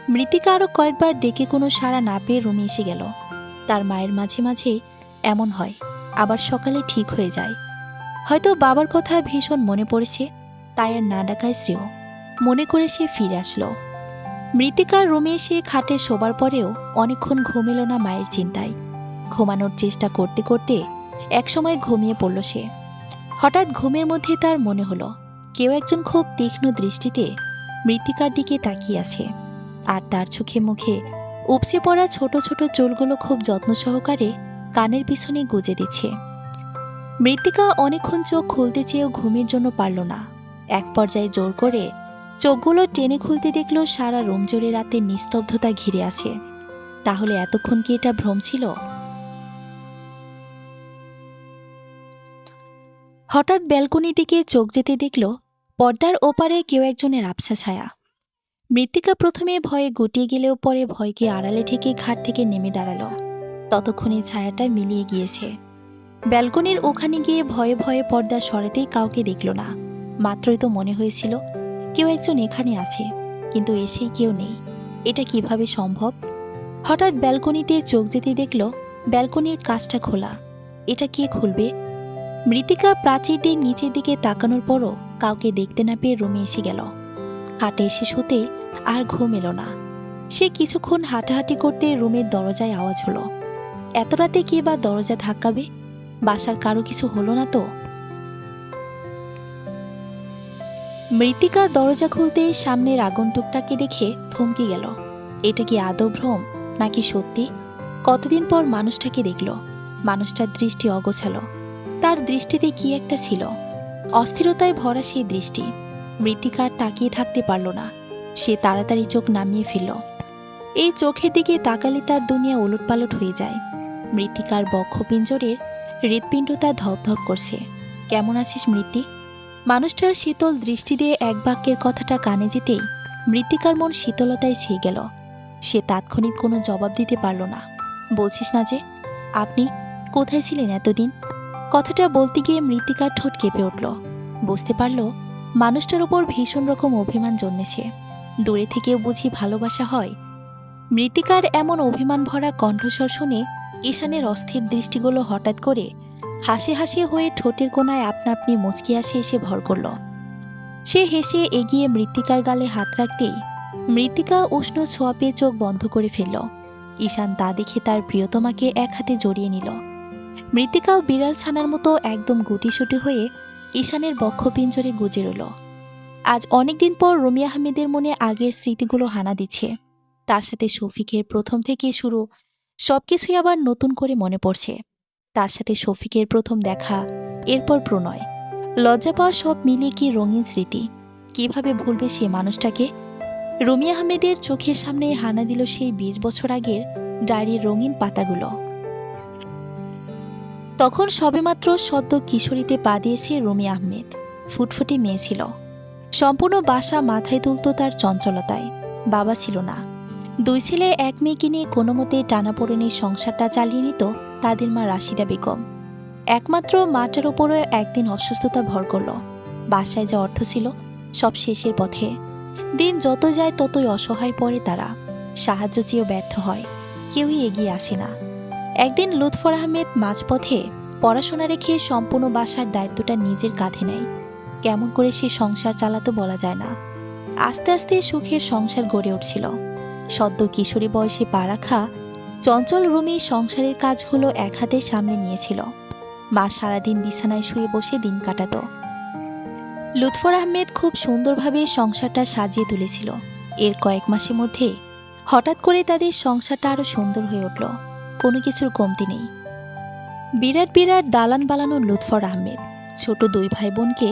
মৃত্তিকা আরও কয়েকবার ডেকে কোনো সাড়া না পেয়ে রুমে এসে গেল। তার মায়ের মাঝে মাঝে এমন হয়, আবার সকালে ঠিক হয়ে যায়। হয়তো বাবার কথা ভীষণ মনে পড়েছে, তাই আর না ডাকায় শ্রেয় মনে করে সে ফিরে আসলো। মৃত্তিকার রুমে এসে খাটে শোবার পরেও অনেকক্ষণ ঘুম এলো না মায়ের চিন্তায়। ঘুমানোর চেষ্টা করতে করতে একসময় ঘুমিয়ে পড়ল সে। হঠাৎ ঘুমের মধ্যে তার মনে হলো কেউ একজন খুব তীক্ষ্ণ দৃষ্টিতে মৃত্তিকার দিকে তাকিয়ে আছে, আর তার চোখে মুখে উপচে পড়া ছোট ছোট চুলগুলো খুব যত্ন সহকারে কানের পিছনে গুজে দিচ্ছে। মৃত্তিকা অনেকক্ষণ চোখ খুলতে চেয়েও ঘুমের জন্য পারল না। এক পর্যায়ে জোর করে চোখগুলো টেনে খুলতে দেখল সারা রুম জুড়ে রাতের নিস্তব্ধতা ঘিরে আছে। তাহলে এতক্ষণ কি এটা ভ্রম ছিল? হঠাৎ ব্যালকনি দিকে চোখ যেতে দেখল পর্দার ওপারে কেউ একজনের আবছা ছায়া। মৃত্তিকা প্রথমে ভয়ে গুটিয়ে গেলেও পরে ভয়কে আড়ালে ঠেকে ঘাট থেকে নেমে দাঁড়ালো। ততক্ষণে ছায়াটা মিলিয়ে গিয়েছে। ব্যালকনির ওখানে গিয়ে ভয়ে ভয়ে পর্দা সরাতেই কাউকে দেখল না। মাত্রই তো মনে হয়েছিল কেউ একজন এখানে আছে, কিন্তু এসেই কেউ নেই। এটা কিভাবে সম্ভব? হঠাৎ ব্যালকনিতে চোখ যেতে দেখল ব্যালকনির কাঁচটা খোলা। এটা কে খুলবে? মৃত্তিকা প্রাচীর দিয়ে নিচের দিকে তাকানোর পরও কাউকে দেখতে না পেয়ে রুমে এসে গেল। খাটে এসে শুতে আর ঘুম এলো না। সে কিছুক্ষণ হাঁটাহাঁটি করতে রুমের দরজায় আওয়াজ হলো। এত রাতে কে বা দরজা ধাক্কাবে? বাসার কারো কিছু হলো না তো? মৃত্তিকা দরজা খুলতে সামনের আগন্তুকটাকে দেখে থমকে গেল। এটা কি আদৌ ভ্রম নাকি সত্যি? কতদিন পর মানুষটাকে দেখল। মানুষটার দৃষ্টি অগোছালো, তার দৃষ্টিতে কি একটা ছিল, অস্থিরতায় ভরা সেই দৃষ্টি। মৃত্তিকার তাকিয়ে থাকতে পারল না। সে তাড়াতাড়ি চোখ নামিয়ে ফেলল। এই চোখের দিকে তাকালে তার দুনিয়া ওলটপালট হয়ে যায়। মৃত্তিকার বক্ষপিঞ্জরের হৃৎপিণ্ডটা ধপধপ করছে। কেমন আছিস মৃত্তি? মানুষটার শীতল দৃষ্টি দিয়ে এক বাক্যের কথাটা কানে যেতেই মৃত্তিকার মন শীতলতায় ছেয়ে গেল। সে তাৎক্ষণিক কোনো জবাব দিতে পারল না। বলছিস না যে? আপনি কোথায় ছিলেন এতদিন? কথাটা বলতে গিয়ে মৃত্তিকার ঠোঁট কেঁপে উঠল। বুঝতে পারল মানুষটার উপর ভীষণ রকম অভিমান জন্মেছে। দূরে থেকেও বুঝি ভালোবাসা হয়? মৃত্তিকার এমন অভিমান ভরা কণ্ঠস্বর শুনে ঈশানের অস্থির দৃষ্টিগুলো হঠাৎ করে হাসি হাসি হয়ে ঠোঁটের কোণায় আপনা আপনি মুচকি আসে এসে ভর করল। সে হেসে এগিয়ে মৃত্তিকার গালে হাত রাখতেই মৃত্তিকা উষ্ণ ছোঁয়া পেয়ে চোখ বন্ধ করে ফেলল। ঈশান তা দেখে তার প্রিয়তমাকে এক হাতে জড়িয়ে নিল। মৃত্তিকাও বিড়াল ছানার মতো একদম গুটিসুটি হয়ে ঈশানের বক্ষপিঞ্জরে গুজে রইল। আজ অনেকদিন পর রুমি আহমেদের মনে আগের স্মৃতিগুলো হানা দিচ্ছে। তার সাথে শফিকের প্রথম থেকে শুরু সবকিছুই আবার নতুন করে মনে পড়ছে। তার সাথে শফিকের প্রথম দেখা, এরপর প্রণয়, লজ্জা পাওয়া, সব মিলিয়ে কি রঙিন স্মৃতি। কিভাবে ভুলবে সে মানুষটাকে? রুমি আহমেদের চোখের সামনে হানা দিল সেই ২০ বছর আগের ডায়েরির রঙিন পাতাগুলো। তখন সবেমাত্র সদ্য কিশোরীতে পা দিয়েছে রুমি আহমেদ। ফুটফুটে মেয়ে ছিল। সম্পূর্ণ বাসা মাথায় তুলত তার চঞ্চলতায়। বাবা ছিল না। ২ ছেলে ১ মেয়েকে নিয়ে কোনো মতে টানাপোড়েনের সংসারটা চালিয়ে নিত তাদের মা রাশিদা বেগম। একমাত্র মাটার ওপরে একদিন অসুস্থতা ভর করল। বাসায় যা অর্থ ছিল সব শেষের পথে। দিন যত যায় ততই অসহায় পড়ে তারা। সাহায্য চেয়েও ব্যর্থ হয়। কেউই এগিয়ে আসে না। একদিন লুৎফর আহমেদ মাঝপথে পড়াশোনা রেখে সম্পূর্ণ বাসার দায়িত্বটা নিজের কাঁধে নেয়। কেমন করে সে সংসার চালাতো বলা যায় না। আস্তে আস্তে সুখের সংসার গড়ে উঠছিল। সদ্য কিশোরী বয়সে পা রাখা চঞ্চল রুমি সংসারের কাজগুলো এক হাতে সামনে নিয়েছিল। মা সারাদিন বিছানায় শুয়ে বসে দিন কাটাত। লুৎফর আহমেদ খুব সুন্দরভাবে সংসারটা সাজিয়ে তুলেছিল। এর কয়েক মাসের মধ্যে হঠাৎ করে তাদের সংসারটা আরও সুন্দর হয়ে উঠল। কোনো কিছুর কমতি নেই। বিরাট বিরাট দালান বালানো লুৎফর আহমেদ ছোট 2 ভাই বোনকে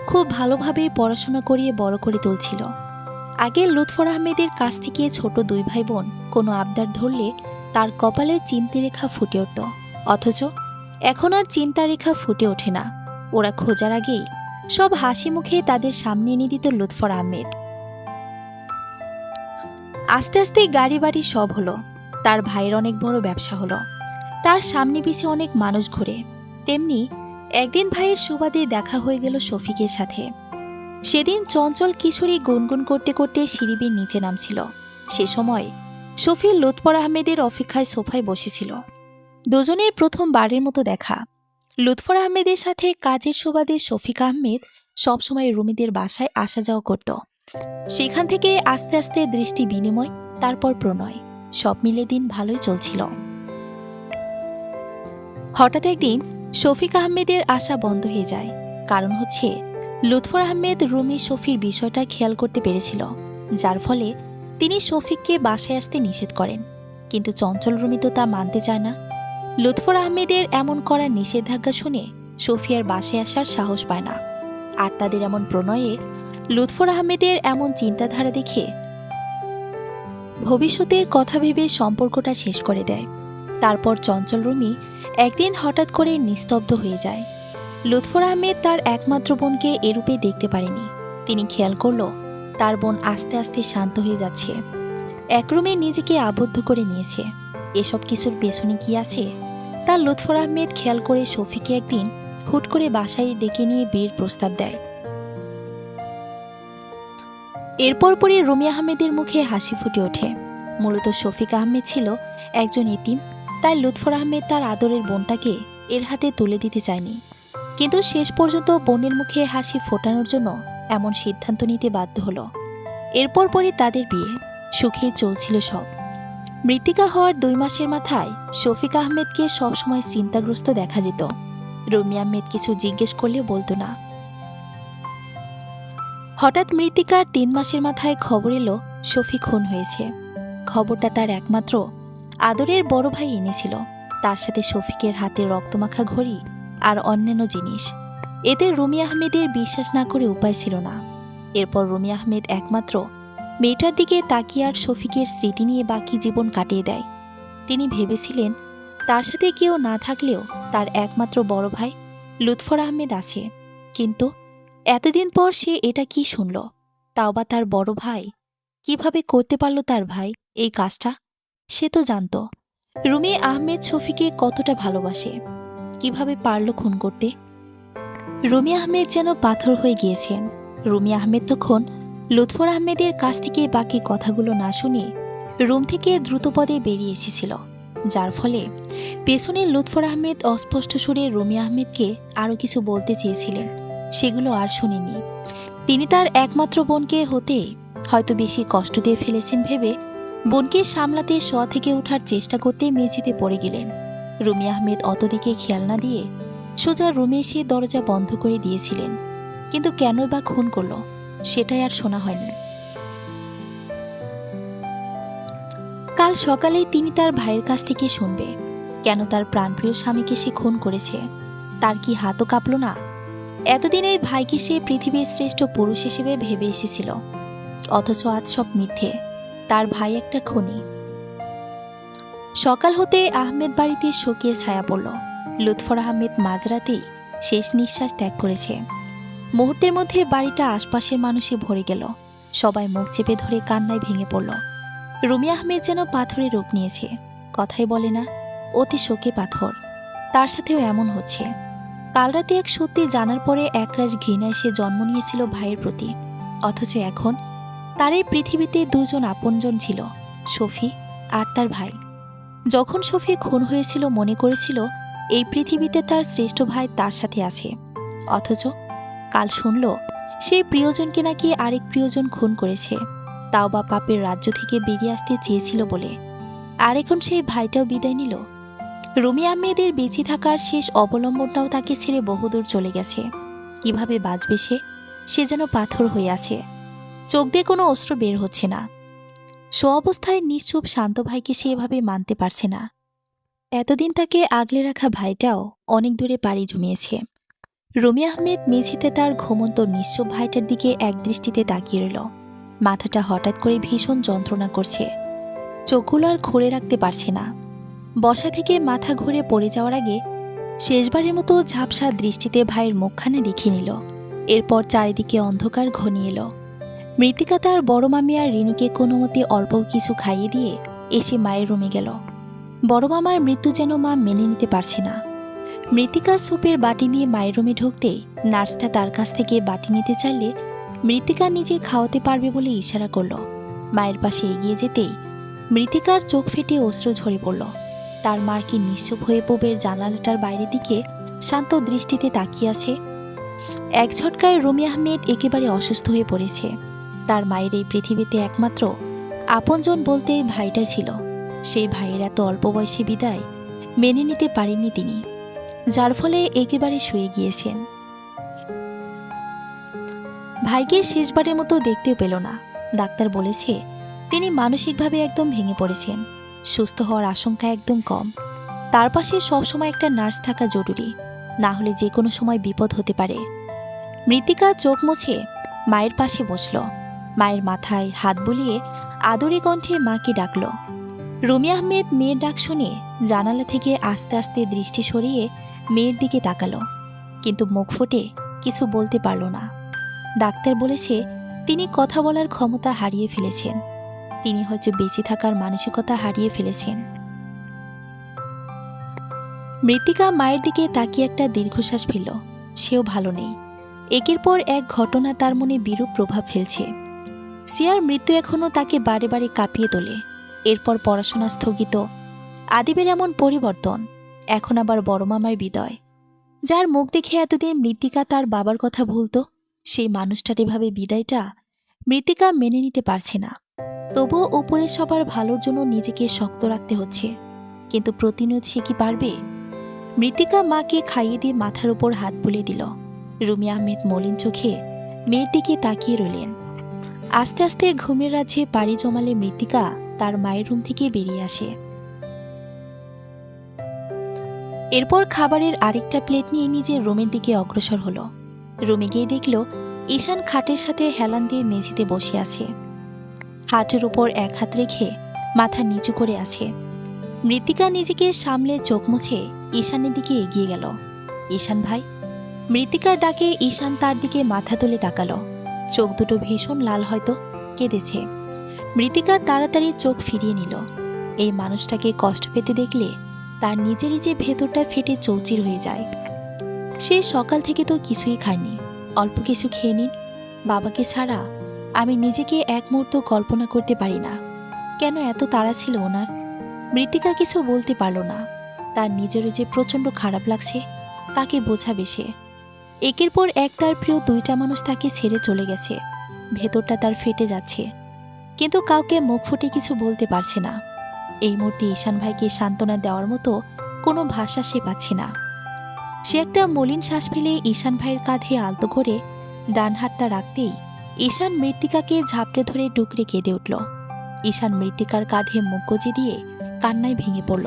খুব ভালোভাবে পড়াশোনা করিয়ে বড় করে তুলছিল। আগে লুৎফর আহমেদের কাছ থেকে ছোট 2 ভাই বোন কোনো আবদার ধরলে তার কপালে চিন্তা রেখা ফুটে উঠত। অথচ এখন আর চিন্তা রেখা ফুটে ওঠে না। ওরা খোঁজার আগেই সব হাসি মুখে তাদের সামনে এনে দিত লুৎফর আহমেদ। আস্তে আস্তে গাড়ি বাড়ি সব হলো। তার ভাইয়ের অনেক বড় ব্যবসা হলো। তার সামনে পিছে অনেক মানুষ ঘুরে। তেমনি একদিন ভাইয়ের সুবাদে দেখা হয়ে গেল শফিকের সাথে। সেদিন চঞ্চল কিশোরী গুনগুন করতে করতে সিঁড়ি বেয়ে নিচে নামছিল। সে সময় শফি লুৎফর আহমেদের অপেক্ষায় সোফায় বসেছিল। দুজনের প্রথমবারের মতো দেখা। লুৎফর আহমেদের সাথে কাজের সুবাদে শফিক আহমেদ সবসময় রুমিদের বাসায় আসা যাওয়া করত। সেখান থেকে আস্তে আস্তে দৃষ্টি বিনিময়, তারপর প্রণয়, সব মিলে দিন ভালোই চলছিল। হঠাৎ একদিন শফিক আহমেদের আসা বন্ধ হয়ে যায়। কারণ হচ্ছে লুৎফর আহমেদ রুমি শফির বিষয়টা খেয়াল করতে পেরেছিল, যার ফলে তিনি শফিককে বাসায় আসতে নিষেধ করেন। কিন্তু চঞ্চল রুমি তো তা মানতে চায় না। লুৎফর আহমেদের এমন করা নিষেধাজ্ঞা শুনে শফিয়ার বাসায় আসার সাহস পায় না। আর তাদের এমন প্রণয়ে লুৎফর আহমেদের এমন চিন্তাধারা দেখে ভবিষ্যতের কথা ভেবে সম্পর্কটা শেষ করে দেয়। তারপর চঞ্চল রুমি একদিন হঠাৎ করে নিস্তব্ধ হয়ে যায়। লুৎফর আহমেদ তার একমাত্র বোনকে এরূপে দেখতে পারেনি। তিনি খেয়াল করল তার বোন আস্তে আস্তে শান্ত হয়ে যাচ্ছে। এক রুমে নিজেকে আবদ্ধ করে নিয়েছে। এসব কিছুর পেছনে কি আছে তা লুৎফর আহমেদ খেয়াল করে শফিকে একদিন হুট করে বাসায় ডেকে নিয়ে বিয়ের প্রস্তাব দেয়। এরপর পরই রুমি আহমেদের মুখে হাসি ফুটে ওঠে। মূলত শফিক আহমেদ ছিল একজন এতিম, তাই লুৎফর আহমেদ তার আদরের বোনটাকে এর হাতে তুলে দিতে চায়নি। কিন্তু শেষ পর্যন্ত বোনের মুখে হাসি ফোটানোর জন্য এমন সিদ্ধান্ত নিতে বাধ্য হলো। এরপর পরই তাদের বিয়ে। সুখেই চলছিল সব। মৃত্তিকা হওয়ার 2 মাসের মাথায় শফিক আহমেদকে সবসময় চিন্তাগ্রস্ত দেখা যেত। রুমি আহমেদ কিছু জিজ্ঞেস করলেও বলতো না। হঠাৎ মৃত্তিকার 3 মাসের মাথায় খবর এলো শফিক খুন হয়েছে। খবরটা তার একমাত্র আদরের বড় ভাই এনেছিল। তার সাথে শফিকের হাতে রক্তমাখা ঘড়ি আর অন্যান্য জিনিস। এতে রুমি আহমেদের বিশ্বাস না করে উপায় ছিল না। এরপর রুমি আহমেদ একমাত্র মেয়েটার দিকে তাকিয়ে আর শফিকের স্মৃতি নিয়ে বাকি জীবন কাটিয়ে দেয়। তিনি ভেবেছিলেন তার সাথে কেউ না থাকলেও তার একমাত্র বড় ভাই লুৎফর আহমেদ আছে। কিন্তু এতদিন পর সে এটা কি শুনল? তাও বা তার বড় ভাই। কিভাবে করতে পারল তার ভাই এই কাজটা? সে তো জানত রুমি আহমেদ শফিকে কতটা ভালোবাসে। কিভাবে পারল খুন করতে? রুমি আহমেদ যেন পাথর হয়ে গিয়েছেন। রুমি আহমেদ তখন লুৎফর আহমেদের কাছ থেকে বাকি কথাগুলো না শুনিয়ে রুম থেকে দ্রুতপদে বেরিয়ে এসেছিল। যার ফলে পেছনে লুৎফর আহমেদ অস্পষ্ট সুরে রুমি আহমেদকে আরও কিছু বলতে চেয়েছিলেন, সেগুলো আর শুনেনি। তিনি তার একমাত্র বোনকে হতে হয়তো বেশি কষ্ট দিয়ে ফেলেছেন ভেবে বোনকে সামলাতে শোয়া থেকে ওঠার চেষ্টা করতে মেঝেতে পড়ে গেলেন। রুমি আহমেদ অতদিকে খেয়াল না দিয়ে সোজা রুমে এসে দরজা বন্ধ করে দিয়েছিলেন, কিন্তু কেন বা খুন করল সেটাই আর শোনা হয়নি। কাল সকালেই তিনি তার ভাইয়ের কাছ থেকে শুনবে কেন তার প্রাণপ্রিয় স্বামীকে সে খুন করেছে। তার কি হাতও কাঁপল না? এতদিন এই ভাইকে সে পৃথিবীর শ্রেষ্ঠ পুরুষ হিসেবে ভেবে এসেছিল, অথচ আজ সব মিথ্যে। তার ভাই একটা খুনি। সকাল হতে আহমেদ বাড়িতে শোকের ছায়া পড়ল। লুৎফর আহমেদ মাঝরাতেই শেষ নিঃশ্বাস ত্যাগ করেছে। মুহূর্তের মধ্যে বাড়িটা আশপাশের মানুষে ভরে গেল। সবাই মুখ চেপে ধরে কান্নায় ভেঙে পড়ল। রুমি আহমেদ যেন পাথরে রূপ নিয়েছে, কথাই বলে না, অতি শোকে পাথর। তার সাথেও এমন হচ্ছে। কাল রাতে এক সত্যি জানার পরে একরাশ ঘৃণায় সে জন্ম নিয়েছিল ভাইয়ের প্রতি, অথচ এখন তার এই পৃথিবীতে দুজন আপনজন ছিল, শফি আর তার ভাই। যখন শফি খুন হয়েছিল মনে করেছিল এই পৃথিবীতে তার শ্রেষ্ঠ ভাই তার সাথে আছে, অথচ কাল শুনল সেই প্রিয়জনকে নাকি আরেক প্রিয়জন খুন করেছে, তাও বা পাপের রাজ্য থেকে বেরিয়ে আসতে চেয়েছিল বলে। আর এখন সেই ভাইটাও বিদায় নিল। রুমি আহমেদের বেঁচে থাকার শেষ অবলম্বনটাও তাকে ছেড়ে বহুদূর চলে গেছে। কিভাবে বাঁচবে সে যেন পাথর হয়ে আছে, চোখ দিয়ে কোনো অস্ত্র বের হচ্ছে না। অবস্থায় নিশ্চুপ শান্ত ভাইকে সে এভাবে মানতে পারছে না। এতদিন তাকে আগলে রাখা ভাইটাও অনেক দূরে পাড়ি জমিয়েছে। রুমি আহমেদ মেঝেতে তার ঘুমন্ত নিশ্চুপ ভাইটার দিকে একদৃষ্টিতে তাকিয়ে রইল। মাথাটা হঠাৎ করে ভীষণ যন্ত্রণা করছে, চোখগুলো আর খুলে রাখতে পারছে না। বসা থেকে মাথা ঘুরে পড়ে যাওয়ার আগে শেষবারের মতো ঝাপসা দৃষ্টিতে ভাইয়ের মুখখানে দেখে নিল। এরপর চারিদিকে অন্ধকার ঘনিয়ে এলো। মৃত্তিকা তার বড় মামি আর রিনিকে কোনো মতে অল্প কিছু খাইয়ে দিয়ে এসে মায়ের রুমে গেল। বড় মামার মৃত্যু যেন মা মেনে নিতে পারছে না। মৃত্তিকা স্যুপের বাটি নিয়ে মায়ের রুমে ঢুকতেই নার্সটা তার কাছ থেকে বাটি নিতে চাইলে মৃত্তিকা নিজে খাওয়াতে পারবে বলে ইশারা করল। মায়ের পাশে এগিয়ে যেতেই মৃত্তিকার চোখ ফেটে অশ্রু ঝরে পড়ল। তার মার কি নিশ্চুপ হয়ে পুবের জানালাটার বাইরের দিকে শান্ত দৃষ্টিতে তাকিয়ে আছে। এক ঝটকায় রুমি আহমেদ একেবারে অসুস্থ হয়ে পড়েছে। তার মায়ের এই পৃথিবীতে একমাত্র আপনজন বলতে ভাইটা ছিল। সেই ভাইয়ের এত অল্প বয়সী বিদায় মেনে নিতে পারেননি তিনি, যার ফলে একেবারে শুয়ে গিয়েছেন। ভাইকে শেষবারের মতো দেখতেও পেল না। ডাক্তার বলেছে তিনি মানসিকভাবে একদম ভেঙে পড়েছেন, সুস্থ হওয়ার আশঙ্কা একদম কম। তার পাশে সবসময় একটা নার্স থাকা জরুরি, না হলে যে কোনো সময় বিপদ হতে পারে। মৃত্তিকা চোখ মুছে মায়ের পাশে বসল। মায়ের মাথায় হাত বুলিয়ে আদরে কণ্ঠে মাকে ডাকল। রুমি আহমেদ মেয়ের ডাক শুনে জানালা থেকে আস্তে আস্তে দৃষ্টি সরিয়ে মেয়ের দিকে তাকালো, কিন্তু মুখ ফুটে কিছু বলতে পারল না। ডাক্তার বলেছে তিনি কথা বলার ক্ষমতা হারিয়ে ফেলেছেন। তিনি হয়তো বেঁচে থাকার মানসিকতা হারিয়ে ফেলেছেন। মৃত্তিকা মায়ের দিকে তাকিয়ে একটা দীর্ঘশ্বাস ফেলল। সেও ভালো নেই। একের পর এক ঘটনা তার মনে বিরূপ প্রভাব ফেলছে। সিয়ার মৃত্যু এখনও তাকে বারে বারে কাঁপিয়ে তোলে। এরপর পড়াশোনা স্থগিত, আদিবের এমন পরিবর্তন, এখন আবার বড় মামার বিদায়। যার মুখ দেখে এতদিন মৃত্তিকা তার বাবার কথা ভুলত, সেই মানুষটার এভাবে বিদায়টা মৃত্তিকা মেনে নিতে পারছে না। তবুও উপরে সবার ভালোর জন্য নিজেকে শক্ত রাখতে হচ্ছে, কিন্তু প্রতিনিয়ত সে কি পারবে? মৃত্তিকা মাকে খাইয়ে দিয়ে মাথার উপর হাত বুলিয়ে দিল। রুমি আহমেদ মলিন চোখে মেয়ের দিকে তাকিয়ে রইলেন। আস্তে আস্তে ঘুমের রাজ্যে পাড়ি জমালে মৃত্তিকা তার মায়ের রুম থেকে বেরিয়ে আসে। এরপর খাবারের আরেকটা প্লেট নিয়ে নিজের রুমের দিকে অগ্রসর হলো। রুমে গিয়ে দেখল ঈশান খাটের সাথে হেলান দিয়ে মেঝেতে বসে আছে। হাঁটুর উপর এক হাত রেখে মাথা নিচু করে আছে। মৃত্তিকা নিজেকে সামলে চোখ মুছে ঈশানের দিকে এগিয়ে গেল। ঈশান ভাই। মৃত্তিকার ডাকে ঈশান তার দিকে মাথা তুলে তাকালো। চোখ দুটো ভীষণ লাল, হয়তো কেঁদেছে। মৃত্তিকা তাড়াতাড়ি চোখ ফিরিয়ে নিল। এই মানুষটাকে কষ্ট পেতে দেখলে তার নিজেরই যে ভেতরটা ফেটে চৌচির হয়ে যায়। সে সকাল থেকে তো কিছুই খায়নি, অল্প কিছু খেয়ে নিন। বাবাকে ছাড়া আমি নিজেকে এক মুহূর্ত কল্পনা করতে পারি না। কেন এত তাড়া ছিল ওনার? মৃত্তিকা কিছু বলতে পারল না। তার নিজেরও যে প্রচণ্ড খারাপ লাগছে তাকে বোঝাবে সে। একের পর এক তার প্রিয় দুইটা মানুষ তাকে ছেড়ে চলে গেছে। ভেতরটা তার ফেটে যাচ্ছে, কিন্তু কাউকে মুখ ফুটে কিছু বলতে পারছে না। এই মুহূর্তে ঈশান ভাইকে সান্ত্বনা দেওয়ার মতো কোনো ভাষা সে পাচ্ছে না। সে একটা মলিন শ্বাস ফেলে ঈশান ভাইয়ের কাঁধে আলতো করে ডান হাতটা রাখতেই ঈশান মৃত্তিকাকে ঝাপটে ধরে ডুকরে কেঁদে উঠল। ঈশান মৃত্তিকার কাঁধে মুখ গজে দিয়ে কান্নায় ভেঙে পড়ল।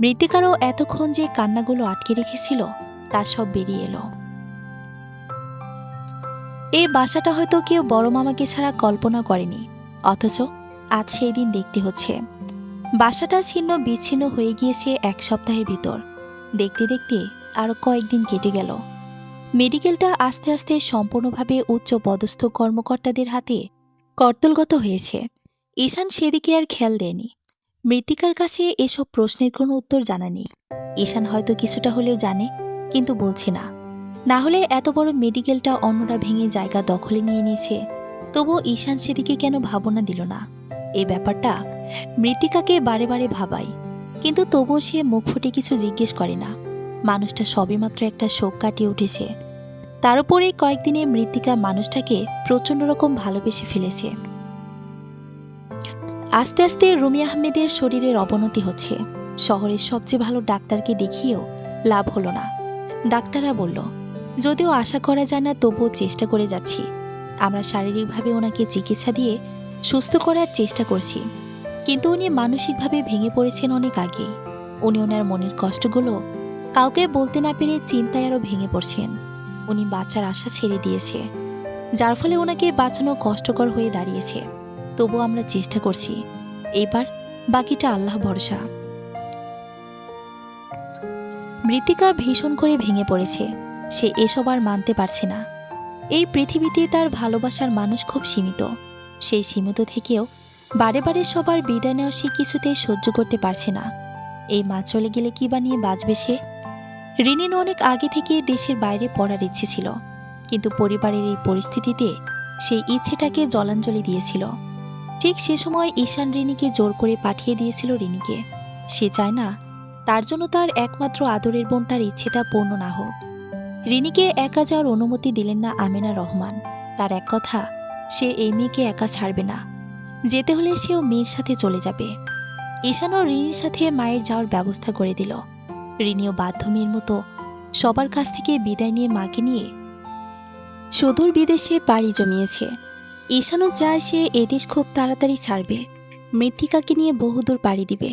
মৃত্তিকারও এতক্ষণ যে কান্নাগুলো আটকে রেখেছিল তা সব বেরিয়ে এলো। এই বাসাটা হয়তো কেউ বড় মামাকে ছাড়া কল্পনা করেনি, অথচ আজ সেই দিন দেখতে হচ্ছে। বাসাটা ছিন্ন বিচ্ছিন্ন হয়ে গিয়েছে এক সপ্তাহের ভিতর। দেখতে দেখতে আরও কয়েকদিন কেটে গেল। মেডিকেলটা আস্তে আস্তে সম্পূর্ণভাবে উচ্চ পদস্থ কর্মকর্তাদের হাতে কর্তলগত হয়েছে। ঈশান সেদিকে আর খেয়াল দেয়নি। মৃত্তিকার কাছে এসব প্রশ্নের কোনো উত্তর জানা নেই। ঈশান হয়তো কিছুটা হলেও জানে, কিন্তু বলছে না। না হলে এত বড় মেডিকেলটা অন্যরা ভেঙে জায়গা দখলে নিয়ে নিয়েছে, তবুও ঈশান সেদিকে কেন ভাবনা দিল না? এই ব্যাপারটা মৃত্তিকাকে বারে বারে ভাবায়, কিন্তু তবুও সে মুখ ফুটে কিছু জিজ্ঞেস করে না। মানুষটা সবেমাত্র একটা শোক কাটিয়ে উঠেছে, তার উপরে কয়েকদিনে মৃত্তিকা মানুষটাকে প্রচণ্ড রকম ভালোবেসে ফেলেছে। আস্তে আস্তে রুমি আহমেদের শরীরের অবনতি হচ্ছে। শহরের সবচেয়ে ভালো ডাক্তারকে দেখিয়েও লাভ হলো না। ডাক্তাররা বলল, যদিও আশা করা যায় না, তবুও চেষ্টা করে যাচ্ছি। আমরা শারীরিকভাবে ওনাকে চিকিৎসা দিয়ে সুস্থ করার চেষ্টা করছি, কিন্তু উনি মানসিকভাবে ভেঙে পড়েছেন অনেক আগেই। উনি ওনার মনের কষ্টগুলো কাউকে বলতে না পেরে চিন্তায় আরও ভেঙে পড়ছেন। উনি বাঁচার আশা ছেড়ে দিয়েছে, যার ফলে ওনাকে বাঁচানো কষ্টকর হয়ে দাঁড়িয়েছে। তবু আমরা চেষ্টা করছি। এবার বাকিটা আল্লাহ ভরসা। মৃত্তিকা ভীষণ করে ভেঙে পড়েছে। সে এসব আর মানতে পারছে না। এই পৃথিবীতে তার ভালোবাসার মানুষ খুব সীমিত। সেই সীমিত থেকেও বারে বারে সবার বিদায় নেওয়া সে কিছুতেই সহ্য করতে পারছে না। এই মা চলে গেলে কি বানিয়ে বাঁচবে সে? রিনির অনেক আগে থেকে দেশের বাইরে পড়ার ইচ্ছে ছিল, কিন্তু পরিবারের এই পরিস্থিতিতে সেই ইচ্ছেটাকে জলাঞ্জলি দিয়েছিল। ঠিক সে সময় ঈশান রিনিকে জোর করে পাঠিয়ে দিয়েছিল রিনিকে। সে চায় না তার জন্য তার একমাত্র আদরের বোনটার ইচ্ছেটা পূর্ণ না হোক। রিনিকে একা যাওয়ার অনুমতি দিলেন না আমেনা রহমান। তার এক কথা, সে এই মেয়েকে একা ছাড়বে না। যেতে হলে সেও মেয়ের সাথে চলে যাবে। ঈশানও রিনির সাথে মায়ের যাওয়ার ব্যবস্থা করে দিল। রিনিও বাধ্য মেয়ের মতো সবার কাছ থেকে বিদায় নিয়ে মাকে নিয়ে সুদূর বিদেশে পাড়ি জমিয়েছে। ঈশানও চায় সে এদেশ খুব তাড়াতাড়ি ছাড়বে, মৃত্তিকাকে নিয়ে বহুদূর পাড়ি দিবে,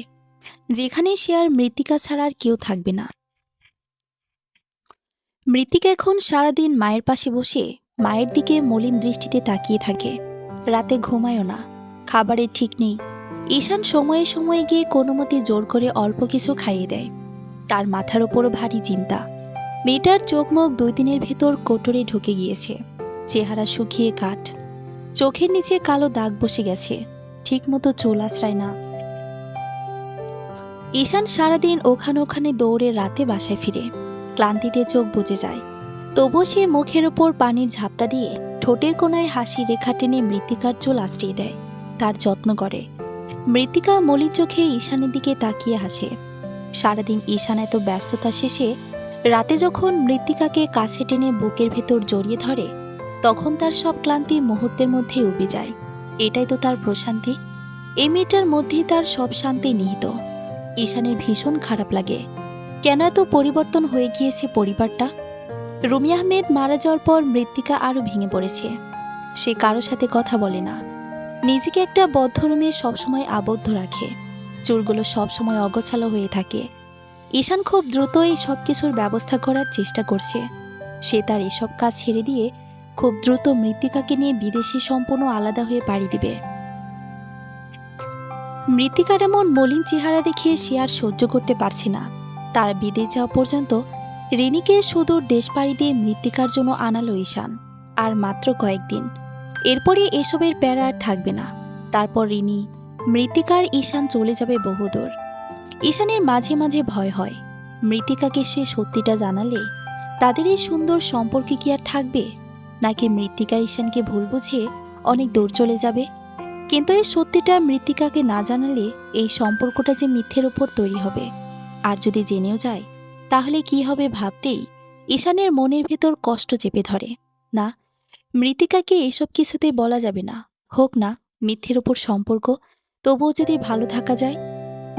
যেখানে সে আর মৃত্তিকা ছাড়া আর কেউ থাকবে না। মৃত্তিকা এখন সারাদিন মায়ের পাশে বসে মায়ের দিকে মলিন দৃষ্টিতে তাকিয়ে থাকে। রাতে ঘুমায়ও না, খাবারের ঠিক নেই। ঈশান সময়ে সময়ে গিয়ে কোনো মতে জোর করে অল্প কিছু খাইয়ে দেয়। তার মাথার ওপরও ভারী চিন্তা। মেয়েটার চোখ মুখ 2 দিনের ভেতর কোটরে ঢুকে গিয়েছে। চেহারা শুকিয়ে কাঠ, চোখের নিচে কালো দাগ বসে গেছে, ঠিক মতো চুল আশ্রায় না। ঈশান সারাদিন ওখানে দৌড়ে রাতে বাসায় ফিরে ক্লান্তিতে চোখ বুজে যায়। তবুও সে মুখের ওপর পানির ঝাপটা দিয়ে ঠোঁটের কোনায় হাসি রেখা টেনে মৃত্তিকার চুল আশ্রিয়ে দেয়, তার যত্ন করে। মৃত্তিকা মলিন চোখে ঈশানের দিকে তাকিয়ে হাসে। সারাদিন ঈশান এত ব্যস্ততা শেষে রাতে যখন মৃত্তিকাকে কাছে টেনে বুকের ভেতর জড়িয়ে ধরে, তখন তার সব ক্লান্তি মুহূর্তের মধ্যে উবে যায়। এটাই তো তার প্রশান্তি। এই মেয়েটার মধ্যেই তার সব শান্তি নিহিত। ঈশানের ভীষণ খারাপ লাগে, কেন এত পরিবর্তন হয়ে গিয়েছে পরিবারটা। রুমি আহমেদ মারা যাওয়ার পর মৃত্তিকা আরও ভেঙে পড়েছে। সে কারো সাথে কথা বলে না, নিজেকে একটা বদ্ধ রুমে সবসময় আবদ্ধ রাখে। চুলগুলো সবসময় অগোছালো হয়ে থাকে। ঈশান খুব দ্রুত এই সব কিছুর ব্যবস্থা করার চেষ্টা করছে। সে তার এসব কাজ ছেড়ে দিয়ে খুব দ্রুত মৃত্তিকাকে নিয়ে বিদেশে সম্পূর্ণ আলাদা হয়ে পাড়ি দিবে। মৃত্তিকার এমন মলিন চেহারা দেখে সে আর সহ্য করতে পারছে না। তার বিদেশ যাওয়া পর্যন্ত রিনিকে সুদূর দেশ পাড়ি দিয়ে মৃত্তিকার জন্য আনালো ঈশান। আর মাত্র কয়েকদিন, এরপরে এসবের প্যারা আর থাকবে না। তারপর রিনি, মৃত্তিকার ঈশান চলে যাবে বহুদূর। ঈশানের মাঝে মাঝে ভয় হয়, মৃত্তিকাকে সে সত্যিটা জানালে তাদের এই সুন্দর সম্পর্কে কি আর থাকবে, নাকি মৃত্তিকা ঈশানকে ভুল বুঝে অনেক দূর চলে যাবে। কিন্তু এই সত্যিটা মৃত্তিকাকে না জানালে এই সম্পর্কটা যে মিথ্যের উপর তৈরি হবে, আর যদি জেনেও যায় তাহলে কি হবে ভাবতেই ঈশানের মনের ভেতর কষ্ট চেপে ধরে। না, মৃত্তিকাকে এসব কিছুতে বলা যাবে না। হোক না মিথ্যের উপর সম্পর্ক, তবুও যদি ভালো থাকা যায়,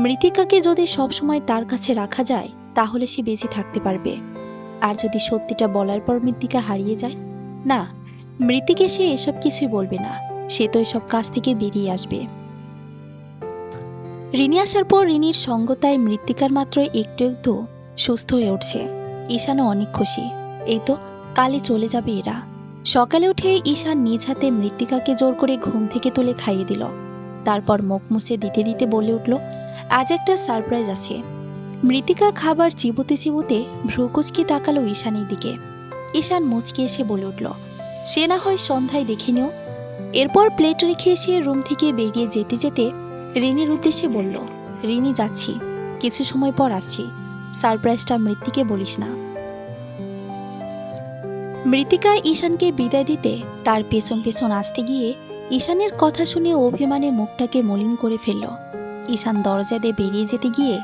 মৃত্তিকাকে যদি সবসময় তার কাছে রাখা যায় তাহলে সে বেঁচে থাকতে পারবে। আর যদি সত্যিটা বলার পর মৃত্তিকা হারিয়ে যায়, না, মৃত্তিকে সে এসব কিছুই বলবে না, সে তো এসব কাজ থেকে বেরিয়ে আসবে। রিনি আসার পর রিনির সঙ্গতায় মৃত্তিকার মাত্র একটু একটু সুস্থ হয়ে উঠছে। ঈশানও অনেক খুশি। এই তো কালই চলে যাবে এরা। সকালে উঠে ঈশান নিজ হাতে মৃত্তিকাকে জোর করে ঘুম থেকে তুলে খাইয়ে দিল। তারপর মুখ মুছে দিতে দিতে বলে উঠল, আজ একটা সারপ্রাইজ আছে। মৃত্তিকা খাবার চিবুতে চিবুতে ভ্রুকুচকে তাকালো ঈশানের দিকে। ঈশান মুচকে এসে বলে উঠল, সে না হয় সন্ধ্যায় দেখে নিও। এরপর প্লেট রেখে এসে রুম থেকে বেরিয়ে যেতে যেতে রিনির উদ্দেশ্যে বলল, রিনি যাচ্ছি, কিছু সময় পর আসছি, সারপ্রাইজটা মৃত্তিকে বলিস না। মৃত্তিকা ঈশানকে বিদায় দিতে তার পেছন পেছন আসতে গিয়ে ঈশানের কথা শুনে অভিমানে মুখটাকে মলিন করে ফেলল। ঈশান দরজা দিয়ে বেরিয়ে যেতে গিয়ে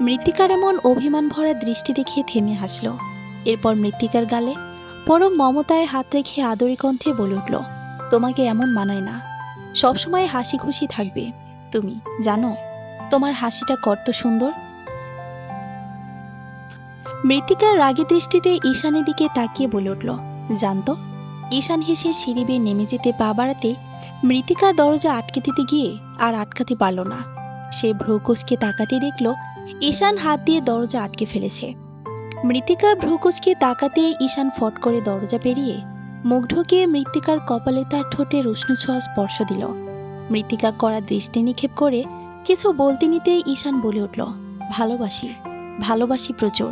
মৃত্তিকার এমন অভিমান ভরা দৃষ্টি দেখে থেমে হাসল। এরপর মৃত্তিকার গালে পরম মমতায় হাত রেখে আদরি কণ্ঠে বলে উঠল, তোমাকে এমন মানায় না, সবসময় হাসি খুশি থাকবে। তুমি জানো তোমার হাসিটা কত সুন্দর। মৃত্তিকার রাগী দৃষ্টিতে ঈশানের দিকে তাকিয়ে বলে উঠল, জানতো। ঈশান হেসে সিঁড়ি বেয়ে নেমে যেতে পা বাড়াতে মৃত্তিকা দরজা আটকে দিতে গিয়ে আর আটকাতে পারল না। সে ভ্রুকুচকে তাকাতে দেখল ঈশান হাত দিয়ে দরজা আটকে ফেলেছে। মৃত্তিকা ভ্রুকুচকে তাকাতে ঈশান ফট করে দরজা পেরিয়ে মুখ ঢুকিয়ে মৃত্তিকার কপালে তার ঠোঁটের উষ্ণ ছোঁয়া স্পর্শ দিল। মৃত্তিকা কড়া দৃষ্টি নিক্ষেপ করে কিছু বলতে নিতে ঈশান বলে উঠল, ভালোবাসি, ভালোবাসি প্রচুর।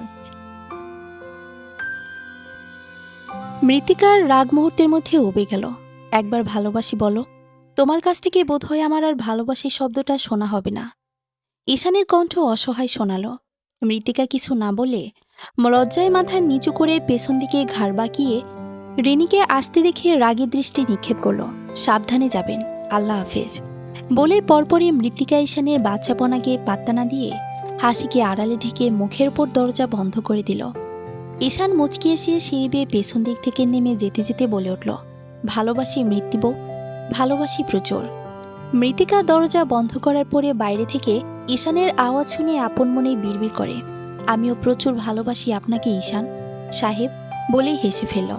মৃত্তিকার রাগ মুহূর্তের মধ্যে উবে গেল। একবার ভালোবাসি বলো, তোমার কাছ থেকে বোধহয় আমার আর ভালোবাসি শব্দটা শোনা হবে না। ঈশানের কণ্ঠ অসহায় শোনালো। মৃত্তিকা কিছু না বলে লজ্জায় মাথা নিচু করে পেছন দিকে ঘাড় বাঁকিয়ে রিনিকে আসতে দেখে রাগী দৃষ্টি নিক্ষেপ করল। সাবধানে যাবেন, আল্লাহ হাফেজ বলে পরপরই মৃত্তিকা ঈশানের বাচ্চাপনাকে পাত্তা না দিয়ে হাসিকে আড়ালে ঢেকে মুখের উপর দরজা বন্ধ করে দিল। ঈশান মুচকি এসে সিঁড়ি বেয়ে পেছন দিক থেকে নেমে যেতে যেতে বলে উঠল, ভালোবাসি মৃত্যুবউ, ভালোবাসি প্রচুর। মৃত্তিকা দরজা বন্ধ করার পরে বাইরে থেকে ঈশানের আওয়াজ শুনে আপন মনে বিড়বিড় করে, আমিও প্রচুর ভালোবাসি আপনাকে ঈশান সাহেব বলেই হেসে ফেলল।